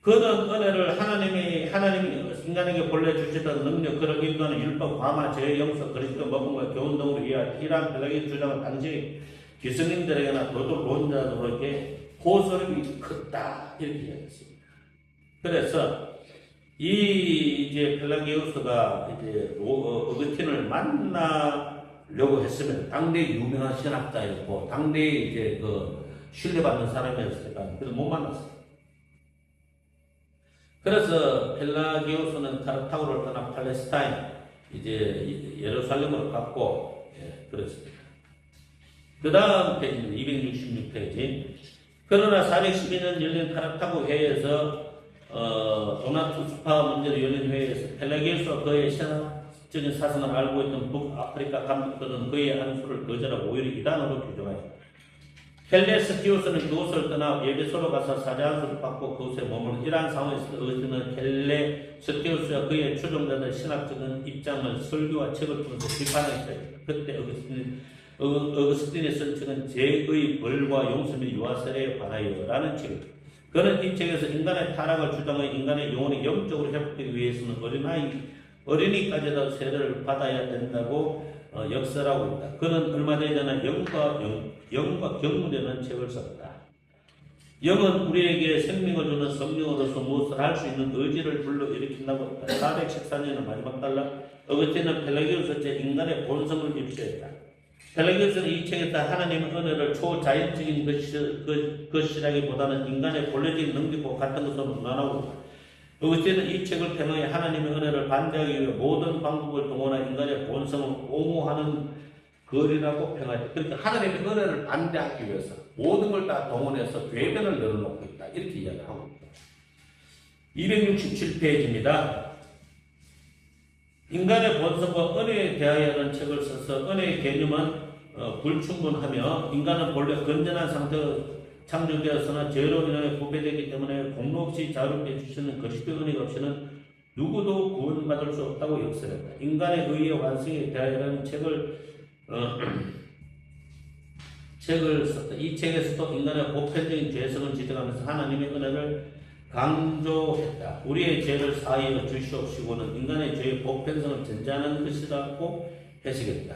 그는 은혜를 하나님이 인간에게 본래 주시던 능력, 그런 인간의 율법, 과마, 죄의 영서, 그리스도 먹음과 교훈 등으로 이러한 펠라기의 주장은 당시 기성인들에게나 도덕론자들에게 호소력이 컸다 이렇게 이야기했습니다. 그래서 이제 펠라기우스가 이제 어거틴을 만나려고 했으면 당대 유명한 신학자였고 당대 이제 그 신뢰받는 사람이었으니까 그래서 못 만났어요. 그래서 펠라기우스는 카르타고를 떠나 팔레스타인 이제 예루살렘으로 갔고 그렇습니다. 그 다음 페이지는 266페이지. 그러나 412년 열린 카르타고 회의에서 도나투스파 문제로 열린 회의에서 펠라기우스와 그의 신학적인 사상을 알고 있던 북아프리카 감독들은 그의 안수를 거절하고 오히려 이단으로 규정하였다. 켈레스티우스는 그곳을 떠나 예배소로 가서 사자안수를 받고 그곳에 머무는 이러한 상황에서 어거스틴은 켈레스티우스와 그의 추종자들의 신학적인 입장을 설교와 책을 통해서 비판했어요. 그때 어거스틴의 쓴 책은 죄의 벌과 용서 및 유아세례에 관하여 라는 책입니다. 그는 이 책에서 인간의 타락을 주장해 인간의 영혼이 영적으로 회복되기 위해서는 어린이까지도 세례를 받아야 된다고 역설하고 있다. 그는 얼마 전에 영과 경물이라는 책을 썼다. 영은 우리에게 생명을 주는 성령으로서 무엇을 할 수 있는 의지를 불러일으킨다고 했다. 414년의 마지막 달라 어거스틴은 펠라기우스 제 인간의 본성을 입수했다. 펠라기우스는 이 책에서 하나님의 은혜를 초자연적인 것이라기보다는 인간의 본래적인 능력과 같은 것으로 논하고 있다. 어거스틴은 이 책을 통해 하나님의 은혜를 반대하기 위해 모든 방법을 동원한 인간의 본성을 옹호하는 거리라고 평하였다. 그러니까 하나님의 은혜를 반대하기 위해서 모든 걸 다 동원해서 궤변을 열어놓고 있다. 이렇게 이야기하고 있다. 267페이지입니다. 인간의 본성과 은혜에 대하여는 책을 써서 은혜의 개념은 불충분하며 인간은 본래 건전한 상태로 창조되었으나 죄로 인하여 부패되기 때문에 공로 없이 자유롭게 해주시는 그리스도의 은혜가 없이는 누구도 구원받을 수 없다고 역설했다. 인간의 의의 완성에 대하여는 책을 썼다. 이 책에서도 인간의 보편적인 죄성을 지적하면서 하나님의 은혜를 강조했다. 우리의 죄를 사하여 주시옵시고는 인간의 죄의 보편성을 전제하는 것이라고 해석했다.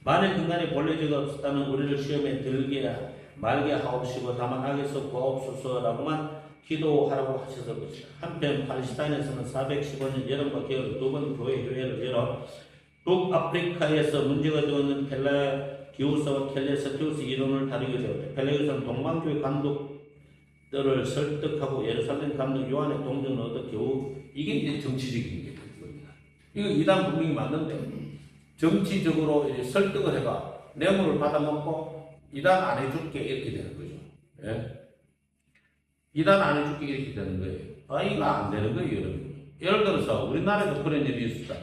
만일 인간의 본래 죄가 없었다면 우리를 시험에 들게 말게 하옵시고 다만 악에서 구하옵소서라고만 기도하라고 하셨을 것이다. 한편 팔레스타인에서는 415년 여름과 겨울 두 번 교회를 열어 북아프리카에서 문제가 되었는 펠라기우스와 켈레스티우스 이론을 다루게 되었다. 펠라기우스는 동방교회 감독들을 설득하고 예루살렘 감독 요한의 동정을 얻어 겨우 이게 이제 정치적인 게 겁니다. 이거 이단 분명히 맞는데 정치적으로 이제 설득을 해가 뇌물을 받아먹고 이단 안 해줄게 이렇게 되는 거죠. 예? 이단 안 해줄게 이렇게 되는 거예요. 이거 안 되는 거예요, 여러분. 예를 들어서 우리나라에도 그런 일이 있었다.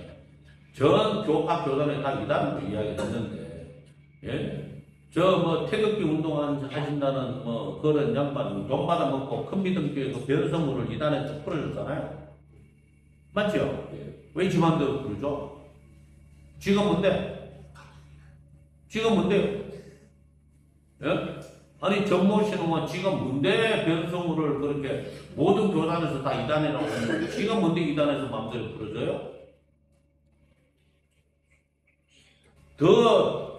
전 교파 교단에 다 이단으로 이야기했는데, 예? 태극기 운동 하신다는 그런 양반 돈 받아먹고 큰 믿음교회에서 변성물을 이단에 쭉 풀어줬잖아요. 맞죠? 예. 왜 지맘대로 그러죠? 지금 뭔데요? 예? 아니 전모 씨는 지금 뭔데 변성물을 그렇게 모든 교단에서 다 이단이라고 하는데 지금 뭔데 이단에서 마음대로 풀어줘요?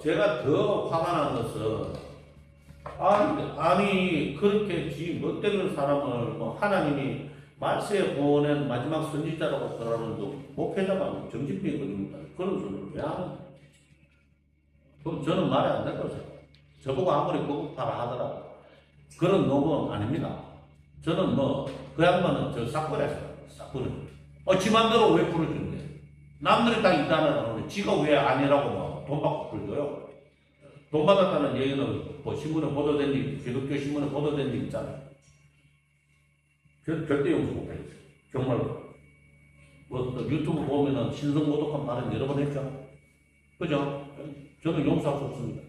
제가 더 화가 난 것은 아니 그렇게 지 못되는 사람을 하나님이 말세에 보낸 마지막 선지자라고 그러는 목회자가 정신병이 걸립니다. 그런 소리를 왜 하는? 그럼 저는 말이 안 된다고 생각해요. 저보고 아무리 고급파라 하더라도 그런 놈은 아닙니다. 저는 그 양반은 저 사건에서 싹 끊어. 지 맘대로 왜 풀어주는데? 남들이 다 있다는 지가 왜 아니라고 뭐 돈 받고 풀어줘요? 돈 받았다는 얘기는 뭐 신문에 보도된 일, 기독교 신문에 보도된 일 있잖아요. 절대 용서 못하겠어요. 정말로. 뭐 유튜브 보면은 신성모독한 말은 여러 번 했죠. 그죠? 저는 용서할 수 없습니다.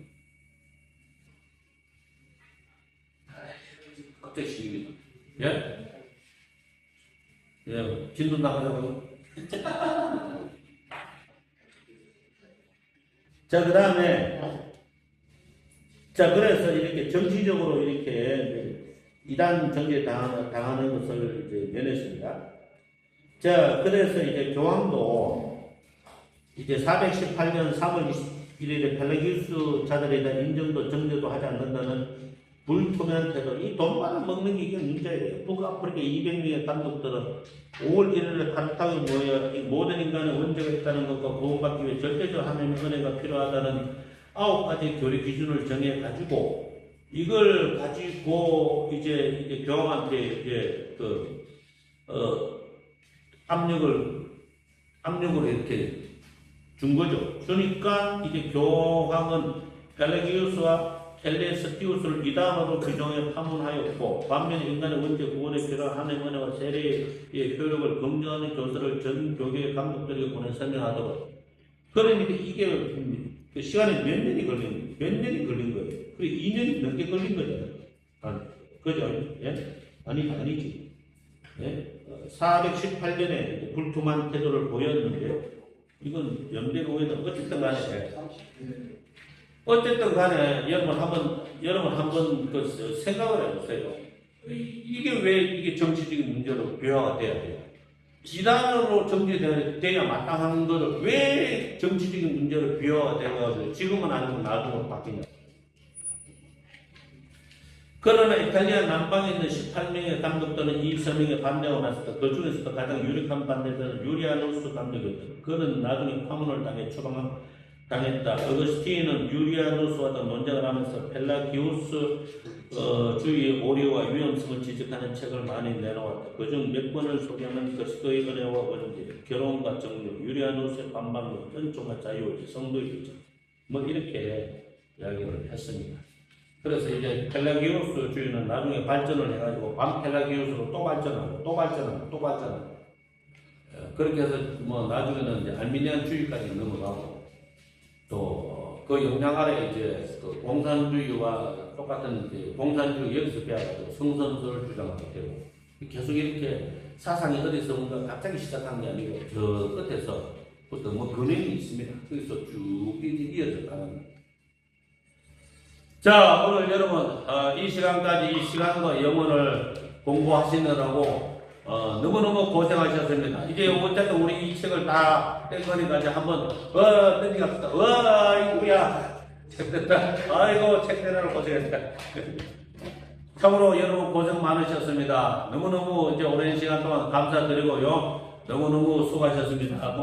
갑자기 시기입니다. 예? 예, 진도 나가자고요. 자, 그 다음에, 자, 그래서 이렇게 정치적으로 이렇게 이단 정치에 당하는 것을 이제 면했습니다. 자, 그래서 이제 교황도 이제 418년 3월 21일에 펠라기우스 자들에 대한 인정도 정죄도 하지 않는다는 불투명한 태도, 이 돈 받아 먹는 게 이게 문제예요. 북아프리카 200명의 감독들은 5월 1일에 카르타고에 모여 이 모든 인간의 원죄가 있다는 것과 구원받기 위해 절대적 하나님의 은혜가 필요하다는 9가지 교리 기준을 정해가지고 이걸 가지고 이제 교황한테 이제 압력을 이렇게 준 거죠. 그러니까 이제 교황은 펠라기우스와 텔레스티우스를 이단으로 규정해 파문하였고, 반면에 인간의 원죄 구원에 필요한 하나님의 은혜와 세례의 효력을 검증하는 교서를 전 교계의 감독들에게 보내 설명하도록. 그러니까 이게 시간이 몇 년이 걸린 거예요. 그리고 2년이 넘게 걸린 거잖아요. 그죠? 예? 아니지. 예? 418년에 불투만 태도를 보였는데, 이건 연대가 오해는 어쨌든 간에 여러분 한번 그 생각을 해보세요. 이게 왜 이게 정치적인 문제로 비화가 돼야 돼요? 지단으로 정치돼야 마땅한 거를 왜 정치적인 문제로 비화가 돼가지고 지금은 아니고 나중에 바뀌냐? 그러나 이탈리아 남방에 있는 18명의 감독들은 이 서명에 반대하고 나서도 그 중에서도 가장 유력한 반대자는 유리아누스 감독이었다. 그는 나중에 파문을 당했다. 어거스틴은 유리아누스와도 논쟁을 하면서 펠라기우스 주의의 오류와 위험성을 지적하는 책을 많이 내놓았다. 그중 몇 권을 소개하는 그리스도의 은혜와 원죄, 결혼과 정력, 유리아누스의 반박론, 은총과 자유의지, 성도의 규정, 뭐 이렇게 이야기를 했습니다. 그래서 이제 펠라기우스 주의는 나중에 발전을 해가지고 반펠라기우스로 또 발전하고 그렇게 해서 뭐 나중에는 이제 알미니안 주의까지 넘어가고 또 그 영향 아래 이제 그 공산주의와 똑같은 이제 공산주의 여기서 배워가지고 성선설을 주장하게 되고 계속 이렇게 사상이 어디서 뭔가 갑자기 시작한 게 아니고 저 끝에서부터 뭐 근행이 있습니다. 거기서 쭉 이어져 가는. 자, 오늘 여러분 이 시간까지 이 시간과 영혼을 공부하시느라고 너무너무 고생하셨습니다. 이제 어쨌든 우리 이 책을 다 땡거리까지 한번 땡겨갑시다. 아이고야 책 됐다. 아이고 책 되느라 고생했다. 참으로 여러분 고생 많으셨습니다. 너무너무 이제 오랜 시간 동안 감사드리고요. 너무너무 수고하셨습니다.